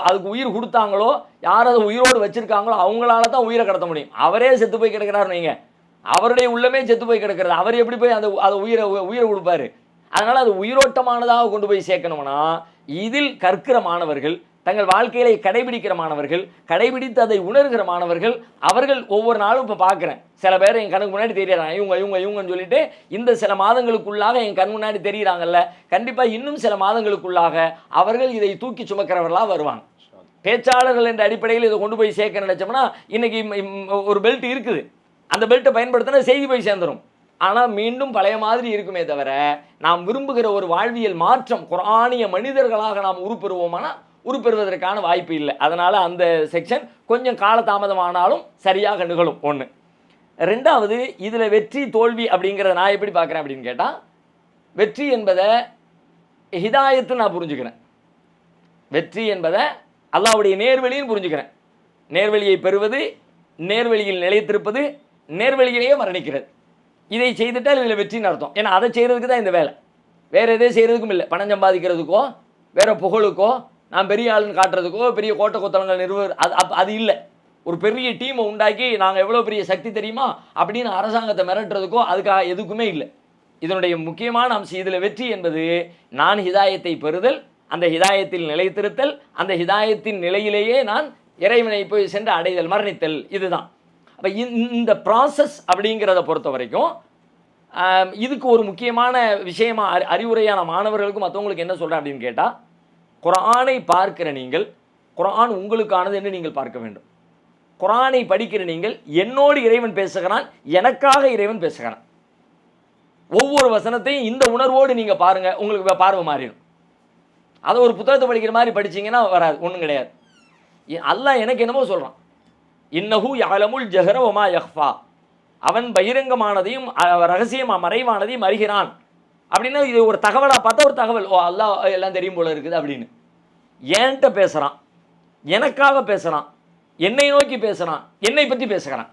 அதுக்கு உயிர் கொடுத்தாங்களோ, யார் அதை உயிரோடு வச்சுருக்காங்களோ அவங்களால தான் உயிரை கடத்த முடியும். அவரே செத்து போய் கிடக்கிறாரு நீங்கள், அவருடைய உள்ளமே செத்து போய் கிடக்கிறது, அவர் எப்படி போய் அதை உயிரை கொடுப்பாரு? அதனால் அது உயிரோட்டமானதாக கொண்டு போய் சேர்க்கணும்னா, இதில் கற்கிற மாணவர்கள், தங்கள் வாழ்க்கையிலே கடைபிடிக்கிற மாணவர்கள், கடைபிடித்து அதை உணர்கிற மாணவர்கள், அவர்கள் ஒவ்வொரு நாளும் இப்போ பார்க்குறேன், சில பேர் என் கண்ணுக்கு முன்னாடி தெரியுறாங்க, இவங்கன்னு சொல்லிட்டு இந்த சில மாதங்களுக்குள்ளாக என் கண் முன்னாடி தெரியுறாங்கல்ல, கண்டிப்பாக இன்னும் சில மாதங்களுக்குள்ளாக அவர்கள் இதை தூக்கி சுமக்கிறவர்களாக வருவாங்க. பேச்சாளர்கள் என்ற அடிப்படையில் இதை கொண்டு போய் சேர்க்க நினைச்சோம்னா, இன்னைக்கு ஒரு பெல்ட் இருக்குது, அந்த பெல்ட்டை பயன்படுத்தினா செய்தி போய் சேர்ந்துடும். ஆனால் மீண்டும் பழைய மாதிரி இருக்குமே தவிர, நாம் விரும்புகிற ஒரு வாழ்வியல் மாற்றம், குர்ஆனிய மனிதர்களாக நாம் உருப்பெறுவோமானா உருப்பெறுவதற்கான வாய்ப்பு இல்லை. அதனால் அந்த செக்ஷன் கொஞ்சம் காலதாமதமானாலும் சரியாக நிகழும். ஒன்று. ரெண்டாவது, இதில் வெற்றி தோல்வி அப்படிங்கிறத நான் எப்படி பார்க்குறேன் அப்படின்னு கேட்டால், வெற்றி என்பதை ஹிதாயத்து நான் புரிஞ்சுக்கிறேன். வெற்றி என்பதை அல்லாஹ்வுடைய நேர்வழின்னு புரிஞ்சுக்கிறேன். நேர்வழியை பெறுவது, நேர்வழியில் நிலைத்திருப்பது, நேர்வழியிலேயே மரணிக்கிறது. இதை செய்துட்டால் இதில் வெற்றின்னு அர்த்தம். ஏன்னா அதை செய்கிறதுக்கு தான் இந்த வேலை, வேறு எதையும் செய்கிறதுக்கும் இல்லை. பணம் சம்பாதிக்கிறதுக்கோ, வேறு புகழுக்கோ, நான் பெரிய ஆளுன்னு காட்டுறதுக்கோ, பெரிய கோட்டை கொத்தளங்கள் அது இல்லை. ஒரு பெரிய டீமை உண்டாக்கி நாங்கள் எவ்வளோ பெரிய சக்தி தெரியுமா அப்படின்னு அரசாங்கத்தை மிரட்டுறதுக்கோ அதுக்காக எதுக்குமே இல்லை. இதனுடைய முக்கியமான அம்சம், இதில் வெற்றி என்பது நான் ஹிதாயத்தை பெறுதல், அந்த ஹிதாயத்தில் நிலைத்திருத்தல், அந்த ஹிதாயத்தின் நிலையிலேயே நான் இறைவனை போய் சென்று அடைதல், மரணித்தல். இதுதான். அப்போ இந்த ப்ராசஸ் அப்படிங்கிறத பொறுத்த வரைக்கும் இதுக்கு ஒரு முக்கியமான விஷயமாக அறிவுரையான மாணவர்களுக்கும் மற்றவங்களுக்கு என்ன சொல்கிறேன் அப்படின்னு கேட்டால், குர்ஆனை பார்க்கிற நீங்கள் குர்ஆன் உங்களுக்கானது என்று நீங்கள் பார்க்க வேண்டும். குர்ஆனை படிக்கிற நீங்கள் என்னோடு இறைவன் பேசுகிறான், எனக்காக இறைவன் பேசுகிறான். ஒவ்வொரு வசனத்தையும் இந்த உணர்வோடு நீங்கள் பாருங்கள், உங்களுக்கு பார்வை மாறிடும். அதை ஒரு புத்தகத்தை படிக்கிற மாதிரி படிச்சிங்கன்னா வராது, ஒன்றும் கிடையாது. அல்லாஹ் எனக்கு என்னமோ சொல்கிறான், இன்னஹு யஅலமுல் ஜஹர வமா யஹ்ஃபா, அவன் பகிரங்கமானதையும் ரகசியமாக மறைவானதையும் அறிகிறான். அப்படின்னா இது ஒரு தகவலாக பார்த்தா ஒரு தகவல், ஓ அல்லாஹ் எல்லாம் தெரியும் போல இருக்குது அப்படின்னு. என்கிட்ட பேசுகிறான், எனக்காக பேசுகிறான், என்னை நோக்கி பேசுகிறான், என்னை பற்றி பேசுகிறான்.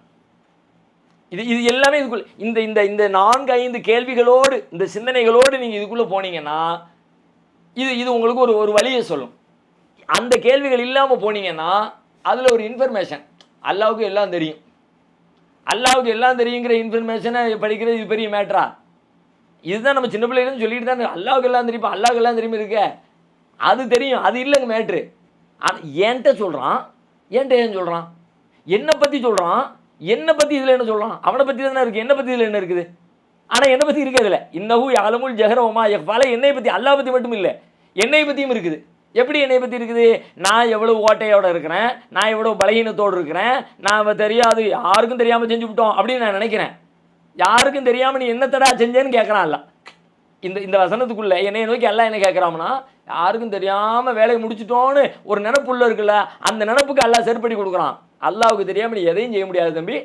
இது எல்லாமே இதுக்குள்ள இந்த இந்த இந்த 4-5 கேள்விகளோடு, இந்த சிந்தனைகளோடு நீங்கள் இதுக்குள்ளே போனீங்கன்னா இது உங்களுக்கு ஒரு வழியை சொல்லும். அந்த கேள்விகள் இல்லாமல் போனீங்கன்னா அதில் ஒரு இன்ஃபர்மேஷன், அல்லாஹ்வுக்கு எல்லாம் தெரியும், அல்லாஹ்வுக்கு எல்லாம் தெரியுங்கிற இன்ஃபர்மேஷனை படிக்கிறது இது பெரிய மேட்டரா? இதுதான் நம்ம சின்ன பிள்ளைகளும் சொல்லிட்டு தான், அல்லாஹ்வுக்கு எல்லாம் தெரியும், அல்லாஹ்வுக்கு எல்லாம் தெரியும் இருக்க, அது தெரியும், அது இல்லைங்க மேட்ரு. ஆனால் என்கிட்ட சொல்கிறான், என்கிட்ட ஏன் சொல்கிறான், என்னை பற்றி சொல்கிறான், என்னை பற்றி இதில் என்ன சொல்கிறான், அவனை பற்றி தானே இருக்குது, என்னை பற்றி இதில் என்ன இருக்குது? ஆனால் என்னை பற்றி இருக்குது இதில், இன்னஹு யஅலமுல் ஜஹர வமா யஹ்ஃபா, என்னை பற்றி, அல்லாஹ் பற்றி மட்டும் இல்லை, என்னை பற்றியும் இருக்குது. எப்படி என்னை பற்றி இருக்குது? நான் எவ்வளோ ஓட்டையோடு இருக்கிறேன், நான் எவ்வளோ பலகீனத்தோடு இருக்கிறேன், நான் தெரியாது, யாருக்கும் தெரியாமல் செஞ்சு விட்டோம் அப்படின்னு நான் நினைக்கிறேன். யாருக்கும் தெரியாமல் நீ என்னத்தடா செஞ்சேன்னு கேட்குறான் அல்ல. இந்த வசனத்துக்குள்ளே என்னை நோக்கி எல்லாம் என்ன கேட்குறான்னா, யாருக்கும் தெரியாமல் வேலையை முடிச்சிட்டோன்னு ஒரு நினப்புள்ள இருக்குல்ல, அந்த நினப்புக்கு எல்லாம் செருப்படி கொடுக்குறான். அல்லாஹ்வுக்கு தெரியாமல் நீ எதையும் செய்ய முடியாது தம்பி.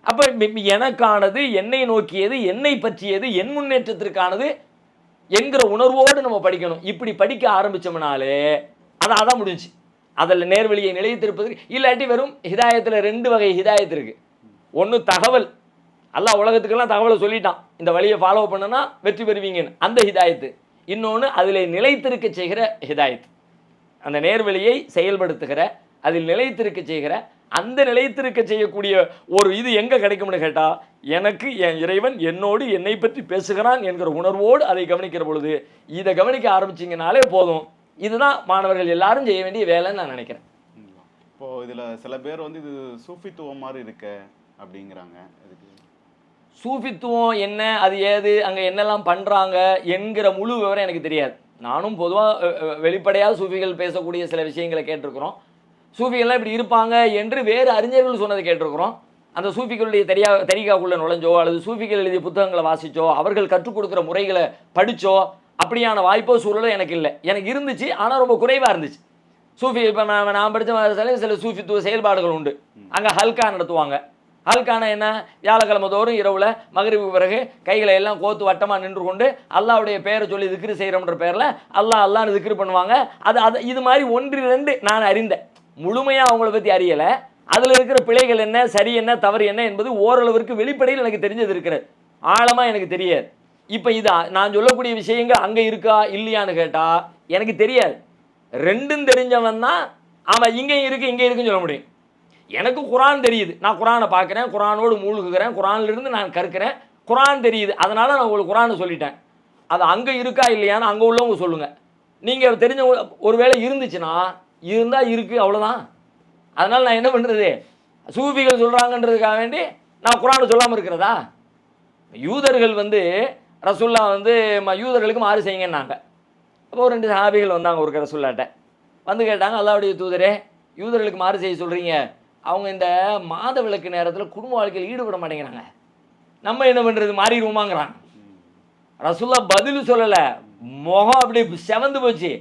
அப்போ எனக்கானது, என்னை நோக்கியது, என்னை பற்றியது, என் முன்னேற்றத்திற்கானது என்கிற உணர்வோடு நம்ம படிக்கணும். இப்படி படிக்க ஆரம்பித்தோம்னாலே அதான் முடிஞ்சு. அதில் நேர்வழியை நிலைத்திருப்பதற்கு, இல்லாட்டி வெறும் ஹிதாயத்தில் 2 வகை ஹிதாயத்து இருக்குது. ஒன்று தகவல், அல்லாஹ் உலகத்துக்கெல்லாம் தகவலை சொல்லிட்டான், இந்த வழியை ஃபாலோ பண்ணுனா வெற்றி பெறுவீங்கன்னு, அந்த ஹிதாயத்து. இன்னொன்று அதில் நிலைத்திருக்க செய்கிற ஹிதாயத்து, அந்த நேர்வழியை செயல்படுத்துகிற, அதில் நிலைத்திருக்க செய்கிற, அந்த நிலைத்திருக்க செய்யக்கூடிய ஒரு இது எங்கே கிடைக்கும்னு கேட்டால், எனக்கு என் இறைவன் என்னோடு என்னை பற்றி பேசுகிறான் என்கிற உணர்வோடு அதை கவனிக்கிற பொழுது, இதை கவனிக்க ஆரம்பிச்சிங்கனாலே போதும். இதுதான் மாணவர்கள் எல்லாரும் செய்ய வேண்டிய வேலைன்னு நான் நினைக்கிறேன். இப்போது இதில் சில பேர் வந்து இது சூஃபித்துவம் மாதிரி இருக்க அப்படிங்கிறாங்க. இதுக்கு சூஃபித்துவம் என்ன, அது ஏது, அங்கே என்னெல்லாம் பண்ணுறாங்க என்கிற முழு விவரம் எனக்கு தெரியாது. நானும் பொதுவாக வெளிப்படையாக சூஃபிகள் பேசக்கூடிய சில விஷயங்களை கேட்டிருக்கிறோம். சூஃபிகள்லாம் இப்படி இருப்பாங்க என்று வேறு அறிஞர்கள் சொன்னதை கேட்டிருக்கிறோம். அந்த சூஃபிகளுடைய தரிகாக்குள்ளே நுழைஞ்சோ அல்லது சூஃபிகள் எழுதிய புத்தகங்களை வாசிச்சோ அவர்கள் கற்றுக் கொடுக்குற முறைகளை படித்தோ அப்படியான வாய்ப்போ சூழலோ எனக்கு இல்லை. எனக்கு இருந்துச்சு, ஆனால் ரொம்ப குறைவாக இருந்துச்சு. சூஃபி இப்போ நான் படித்த சில சூஃபித்துவ செயல்பாடுகள் உண்டு. அங்கே ஹல்கா நடத்துவாங்க. ஹல்கான என்ன, வியாழக்கிழமை தோறும் இரவில் மகரிபுக்கு பிறகு கைகளை எல்லாம் கோத்து வட்டமாக நின்று கொண்டு அல்லாவுடைய பேரை சொல்லி திக்ரு செய்கிறோம்ன்ற பேரில் அல்லான்னு திக்ரு பண்ணுவாங்க. அது இது மாதிரி 1-2 நான் அறிந்தேன். முழுமையாக அவங்கள பற்றி அறியலை. அதில் இருக்கிற பிழைகள் என்ன, சரி என்ன, தவறு என்ன என்பது ஓரளவிற்கு வெளிப்படையில் எனக்கு தெரிஞ்சது இருக்கிறது. ஆழமாக எனக்கு தெரியாது. இப்போ இது நான் சொல்லக்கூடிய விஷயங்கள் அங்கே இருக்கா இல்லையான்னு கேட்டால் எனக்கு தெரியாது. ரெண்டும் தெரிஞ்சவன் தான் ஆமாம் இங்கேயும் இருக்குது இங்கே இருக்குன்னு சொல்ல முடியும். எனக்கு குரான் தெரியுது, நான் குரானை பார்க்குறேன், குரானோடு மூழ்குகிறேன், குரான்லேருந்து நான் கற்கிறேன், குரான் தெரியுது, அதனால் நான் உங்களுக்கு குரானை சொல்லிட்டேன். அது அங்கே இருக்கா இல்லையான்னு அங்கே உள்ளவங்க சொல்லுங்கள். நீங்கள் தெரிஞ்ச ஒரு வேளை இருந்துச்சுன்னா இருந்தால் இருக்குது, அவ்வளோதான். அதனால் நான் என்ன பண்ணுறது, சூஃபிகள் சொல்கிறாங்கன்றதுக்காக வேண்டி நான் குரானை சொல்லாமல் இருக்கிறதா? யூதர்கள் ரசூல்லா யூதர்களுக்கு மாறு செய்யுங்கன்னாங்க. அப்போ 2 சஹாபிகள் வந்தாங்க ஒரு ரசூல்லாட்ட வந்து கேட்டாங்க, அல்லாஹ்வுடைய தூதரே, யூதர்களுக்கு மாறு செய்ய சொல்கிறீங்க, அவங்க இந்த மாத விளக்கு நேரத்தில் குடும்ப வாழ்க்கையில் ஈடுபட மாட்டேங்கிறாங்க, நம்ம என்ன பண்ணுறது, மாறிடுவோமாங்கிறாங்க. ரசூல்லா பதில் சொல்லலை, முகம் அப்படி செவந்து போச்சு.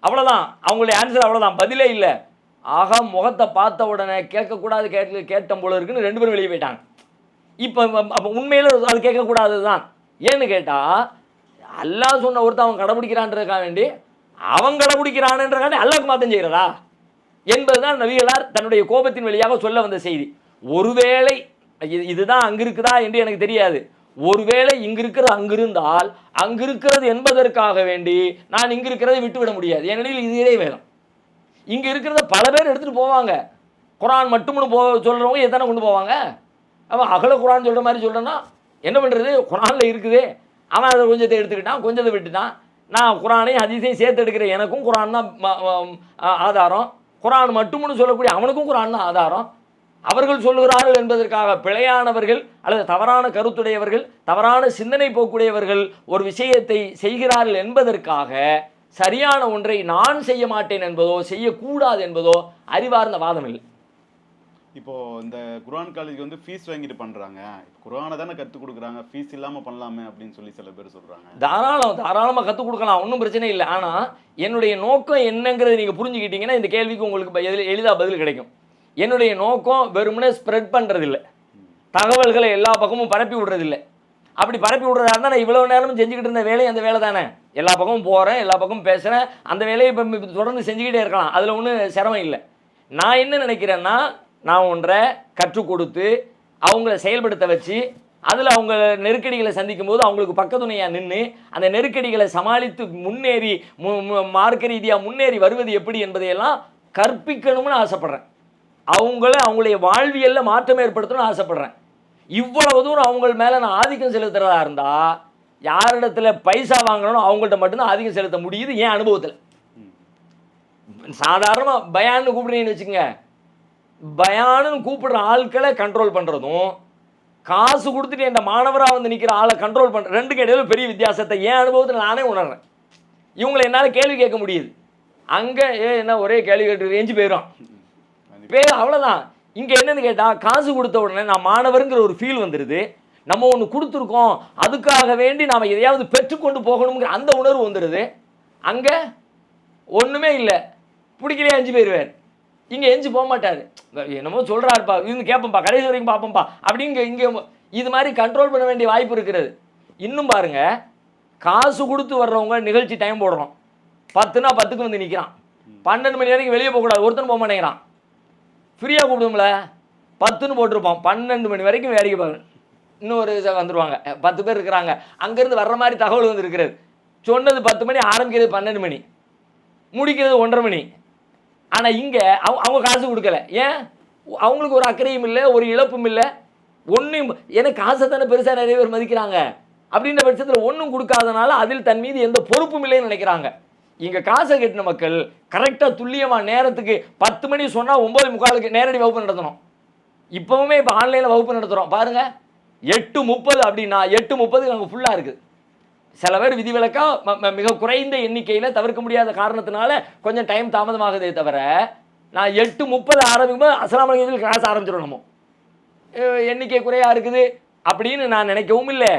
அவ்வளோதான், அவங்களுடைய ஆன்சர் அவ்வளோதான், பதிலே இல்லை. ஆகா, முகத்தை பார்த்த உடனே கேட்கக்கூடாது கேட்டம் போல இருக்குன்னு 2 பேரும் வெளியே போயிட்டாங்க. இப்போ உண்மையில் அது கேட்கக்கூடாது தான். ஏன்னு கேட்டால் அல்லாஹ் சொன்ன ஒருத்தன் அவன் கடைபிடிக்கிறான்றதுக்காக வேண்டி அவன் கடைபிடிக்கிறான்ன்றக்காண்டி அல்லாஹ்க்கு மாற்றம் செய்கிறதா என்பதுதான் நபிகளார் தன்னுடைய கோபத்தின் வழியாக சொல்ல வந்த செய்தி. ஒருவேளை இதுதான் அங்கே இருக்குதா என்று எனக்கு தெரியாது. ஒருவேளை இங்கு இருக்கிறது அங்கு இருந்தால் அங்கு இருக்கிறது என்பதற்காக வேண்டி நான் இங்கு இருக்கிறதை விட்டுவிட முடியாது. ஏனெனில் இது இதே வேதம். இங்கே இருக்கிறத பல பேர் எடுத்துகிட்டு போவாங்க. குரான் மட்டும்னு சொல்கிறவங்க எத்தனை கொண்டு போவாங்க. அவன் அகல குரான் சொல்கிற மாதிரி சொல்கிறேன்னா என்ன பண்ணுறது, குரானில் இருக்குது, அவன் அதை கொஞ்சத்தை எடுத்துக்கிட்டான், கொஞ்சத்தை விட்டுட்டான். நான் குரானையும் ஹதீஸையும் சேர்த்து எடுக்கிறேன், எனக்கும் குரான் தான் ஆதாரம், குரான் மட்டும்னு சொல்லக்கூடிய அவனுக்கும் குரான் தான் ஆதாரம். அவர்கள் சொல்லுகிறார்கள் என்பதற்காக பிழையானவர்கள் அல்லது தவறான கருத்துடையவர்கள், தவறான சிந்தனை போக்குடையவர்கள் ஒரு விஷயத்தை செய்கிறார்கள் என்பதற்காக சரியான ஒன்றை நான் செய்ய மாட்டேன் என்பதோ செய்யக்கூடாது என்பதோ அறிவார்ந்த வாதம் இல்லை. இப்போது இந்த குர்ஆன் காலேஜுக்கு ஃபீஸ் வாங்கிட்டு பண்ணுறாங்க, குர்ஆனை தானே கற்றுக் கொடுக்குறாங்க, ஃபீஸ் இல்லாமல் பண்ணலாமே அப்படின்னு சொல்லி சில பேர் சொல்கிறாங்க. தாராளமாக கற்றுக் கொடுக்கலாம், ஒன்றும் பிரச்சனை இல்லை. ஆனால் என்னுடைய நோக்கம் என்னங்கிறத நீங்கள் புரிஞ்சுக்கிட்டீங்கன்னா இந்த கேள்விக்கு உங்களுக்கு எளிதாக பதில் கிடைக்கும். என்னுடைய நோக்கம் வெறுமனே ஸ்ப்ரெட் பண்ணுறதில்லை, தகவல்களை எல்லா பக்கமும் பரப்பி விடுறதில்லை. அப்படி பரப்பி விடுறதா இருந்தால் நான் இவ்வளோ நேரமும் செஞ்சுக்கிட்டு இருந்த வேலையை அந்த வேலை தானே, எல்லா பக்கமும் போகிறேன், எல்லா பக்கமும் பேசுகிறேன், அந்த வேலையை இப்போ தொடர்ந்து செஞ்சுக்கிட்டே இருக்கலாம், அதில் ஒன்றும் சிரமம் இல்லை. நான் என்ன நினைக்கிறேன்னா, நான் ஒன்றை கற்றுக் கொடுத்து அவங்கள செயல்படுத்த வச்சு அதில் அவங்க நெருக்கடிகளை சந்திக்கும் போது அவங்களுக்கு பக்கத்துணையாக நின்று அந்த நெருக்கடிகளை சமாளித்து முன்னேறி மார்க்க ரீதியாக முன்னேறி வருவது எப்படி என்பதையெல்லாம் கற்பிக்கணும்னு ஆசைப்பட்றேன். அவங்களுடைய வாழ்வியலில் மாற்றம் ஏற்படுத்தணும்னு ஆசைப்பட்றேன். இவ்வளவு தூரம் அவங்க மேலே நான் ஆதிக்கம் செலுத்துறதா இருந்தால் யாரிடத்துல பைசா வாங்கணும் அவங்கள்ட்ட மட்டும்தான் ஆதிக்கம் செலுத்த முடியுது என் அனுபவத்தில். சாதாரணமாக பயான்னு கூப்பிடுறீங்கன்னு வச்சுக்கோங்க, பயானுன்னு கூப்பிடுற ஆட்களை கண்ட்ரோல் பண்ணுறதும் காசு கொடுத்துட்டு இந்த மாணவராக நிற்கிற ஆளை கண்ட்ரோல் பண்ணுற ரெண்டுக்கு இடையில பெரிய வித்தியாசத்தை என் அனுபவத்தில் நானே உணர்றேன். இவங்களை என்னால் கேள்வி கேட்க முடியுது, அங்கே என்ன ஒரே கேள்வி கேட்டு எஞ்சி போயிடும் அவ்வளோதான். இங்கே என்னன்னு கேட்டால் காசு கொடுத்த உடனே நான் மாணவருங்கிற ஒரு ஃபீல் வந்துடுது, நம்ம ஒன்று கொடுத்துருக்கோம் அதுக்காக வேண்டி நாம் எதையாவது பெற்றுக்கொண்டு போகணுங்கிற அந்த உணர்வு வந்துடுது. அங்கே ஒன்றுமே இல்லை, பிடிக்கலையே எஞ்சி போயிடுவார். இங்கே எஞ்சி போக மாட்டார், என்னமோ சொல்கிறாருப்பா இவங்க கேட்போம்ப்பா கடைசி வரைக்கும் பார்ப்போம்ப்பா அப்படின்னு இங்கே இது மாதிரி கண்ட்ரோல் பண்ண வேண்டிய வாய்ப்பு இருக்கிறது. இன்னும் பாருங்கள், காசு கொடுத்து வர்றவங்க நிகழ்ச்சி டைம் போடுறோம், 10னா 10க்கு வந்து நிற்கிறான், 12 மணி வரைக்கும் வெளியே போகக்கூடாது, ஒருத்தன் போக மாட்டேங்கிறான். ஃப்ரீயாக கூப்பிடுவோம்ல 10ன்னு போட்டிருப்போம், 12 மணி வரைக்கும் வேடிக்கை பார்க்கணும், இன்னொரு வந்துடுவாங்க 10 பேர் இருக்கிறாங்க, அங்கேருந்து வர்ற மாதிரி தகவல் வந்து இருக்கிறது. சொன்னது 10 மணி, ஆரம்பிக்கிறது 12 மணி, முடிக்கிறது 1:30 மணி. ஆனால் இங்கே அவங்க காசு கொடுக்கல, ஏன்? அவங்களுக்கு ஒரு அக்கறையும் இல்லை, ஒரு இழப்பும் இல்லை, ஒன்றும். ஏன்னா காசை தானே பெருசாக நிறைய பேர் மதிக்கிறாங்க. அப்படின்ற பட்சத்தில் ஒன்றும் கொடுக்காதனால அதில் தன் மீது எந்த பொறுப்பும் இல்லைன்னு நினைக்கிறாங்க. இங்கே காசை கட்டின மக்கள் கரெக்டாக துல்லியமாக நேரத்துக்கு 10 மணி சொன்னால் 9:45 நேரடி வகுப்பு நடத்தணும். இப்போவுமே இப்போ ஆன்லைனில் வகுப்பு நடத்துகிறோம் பாருங்கள், 8:30 அப்படின்னா 8:30 அங்கே ஃபுல்லாக இருக்குது. சில பேர் விதிவிலக்காக மிக குறைந்த எண்ணிக்கையில் தவிர்க்க முடியாத காரணத்தினால கொஞ்சம் டைம் தாமதமாகுதே தவிர, நான் 8:30 ஆரம்பிக்கும்போது அஸ்ஸலாமு அலைக்கும் கிளாஸ் ஆரம்பிச்சிடும். நம்ம எண்ணிக்கை குறையாக இருக்குது அப்படின்னு நான் நினைக்கவும் இல்லை,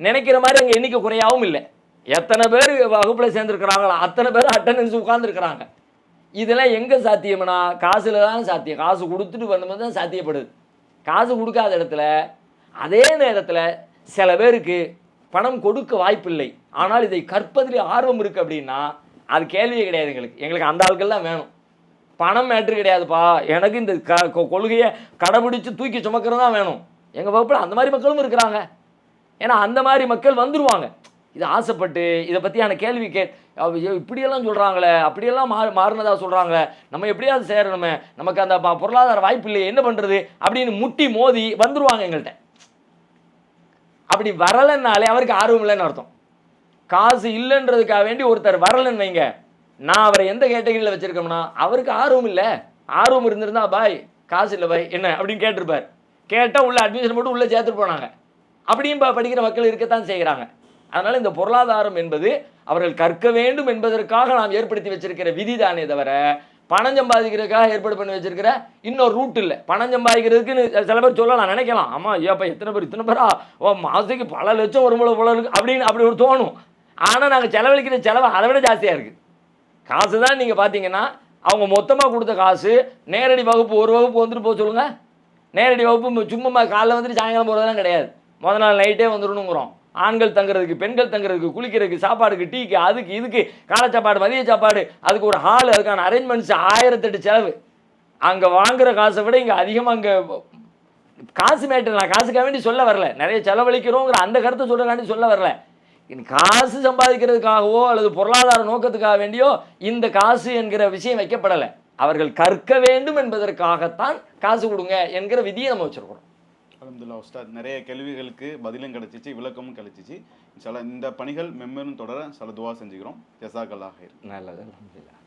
நினைக்கிற மாதிரி அங்கே எண்ணிக்கை குறையாகவும் இல்லை. எத்தனை பேர் வகுப்பில் சேர்ந்துருக்கிறாங்களோ அத்தனை பேர் அட்டண்டன்ஸ் உட்காந்துருக்குறாங்க. இதெல்லாம் எங்கே சாத்தியம்னா காசில் தான் சாத்தியம். காசு கொடுத்துட்டு பண்ணும்போது தான் சாத்தியப்படுது. காசு கொடுக்காத இடத்துல அதே நேரத்தில் சில பேருக்கு பணம் கொடுக்க வாய்ப்பில்லை, ஆனால் இதை கற்பதில் ஆர்வம் இருக்குது அப்படின்னா அது கேள்வியே கிடையாது. எங்களுக்கு அந்த ஆட்கள் தான் வேணும். பணம் மேட்ரு கிடையாதுப்பா, எனக்கு இந்த கொள்கையை கடைபிடிச்சு தூக்கி சுமக்கிறது தான் வேணும். எங்கள் வகுப்பில் அந்த மாதிரி மக்களும் இருக்கிறாங்க. ஏன்னா அந்த மாதிரி மக்கள் வந்துடுவாங்க. இது ஆசைப்பட்டு இதை பற்றியான கேள்வி இப்படியெல்லாம் சொல்கிறாங்களே, அப்படியெல்லாம் மாறினதாக சொல்கிறாங்க, நம்ம எப்படியாவது சேரணுமே, நமக்கு அந்த பொருளாதார வாய்ப்பு இல்லையே, என்ன பண்ணுறது அப்படின்னு முட்டி மோதி வந்துடுவாங்க எங்கள்கிட்ட. அப்படி வரலைன்னாலே அவருக்கு ஆர்வம் இல்லைன்னு அர்த்தம். காசு இல்லைன்றதுக்காக வேண்டி ஒருத்தர் வரலன்னு வைங்க, நான் அவரை எந்த கேட்டகரியில் வச்சுருக்கோம்னா அவருக்கு ஆர்வம் இல்லை. ஆர்வம் இருந்திருந்தா பாய் காசு இல்லை பாய் என்ன அப்படின்னு கேட்டிருப்பார். கேட்டால் உள்ள அட்மிஷன் போட்டு உள்ளே சேர்த்துட்டு போனாங்க. அப்படியும் படிக்கிற மக்கள் இருக்கத்தான் செய்கிறாங்க. அதனால் இந்த பொருளாதாரம் என்பது அவர்கள் கற்க வேண்டும் என்பதற்காக நாம் ஏற்படுத்தி வச்சிருக்கிற விதி தானே தவிர பணம் சம்பாதிக்கிறதுக்காக ஏற்பாடு பண்ணி வச்சிருக்கிற இன்னொரு ரூட் இல்லை. பணம் சம்பாதிக்கிறதுக்குன்னு சில பேர் சொல்லலாம், நினைக்கலாம், ஆமாம் ஏப்பா எத்தனை பேர் இத்தனை பேரா மாதத்துக்கு பல லட்சம் ஒரு போல இருக்கு அப்படின்னு அப்படி ஒரு தோணும். ஆனால் நாங்கள் செலவழிக்கிற செலவு அதை விட ஜாஸ்தியாக இருக்குது. காசு தான் நீங்கள் பார்த்தீங்கன்னா அவங்க மொத்தமாக கொடுத்த காசு. நேரடி வகுப்பு ஒரு வகுப்பு வந்துட்டு போக சொல்லுங்கள். நேரடி வகுப்பு சும்மா காலைல வந்துட்டு சாயங்காலம் போகிறதெல்லாம் கிடையாது. முதல் நாள் நைட்டே வந்துடணுங்கிறோம். ஆண்கள் தங்குறதுக்கு, பெண்கள் தங்குறதுக்கு, குளிக்கிறதுக்கு, சாப்பாடுக்கு, டீக்கு, அதுக்கு இதுக்கு, காலை சாப்பாடு, மதிய சாப்பாடு, அதுக்கு ஒரு ஹால், அதுக்கான அரேஞ்ச்மெண்ட்ஸ் 1008 செலவு. அங்கே வாங்குகிற காசை விட இங்கே அதிகமாக அங்கே காசு மேட்டர். நான் காசுக்காக வேண்டி சொல்ல வரல, நிறைய செலவழிக்கிறோங்கிற அந்த கருத்தை சொல்கிறக்காண்டி சொல்ல வரல. காசு சம்பாதிக்கிறதுக்காகவோ அல்லது பொருளாதார நோக்கத்துக்காக வேண்டியோ இந்த காசு என்கிற விஷயம் வைக்கப்படலை. அவர்கள் கற்க வேண்டும் என்பதற்காகத்தான் காசு கொடுங்க என்கிற விதியை நம்ம வச்சுருக்கிறோம். அல்ஹம்துலில்லாஹ் உஸ்தாத், நிறைய கேள்விகளுக்கு பதிலும் கிடைச்சிச்சு, விளக்கமும் கிடைச்சிச்சு. இந்த பணிகள் மென்மேலும் தொடர சில துவா செஞ்சுக்கிறோம். ஜஸாக்கல்லாஹ் ஹைர். நல்லது, அல்ஹம்துலில்லாஹ்.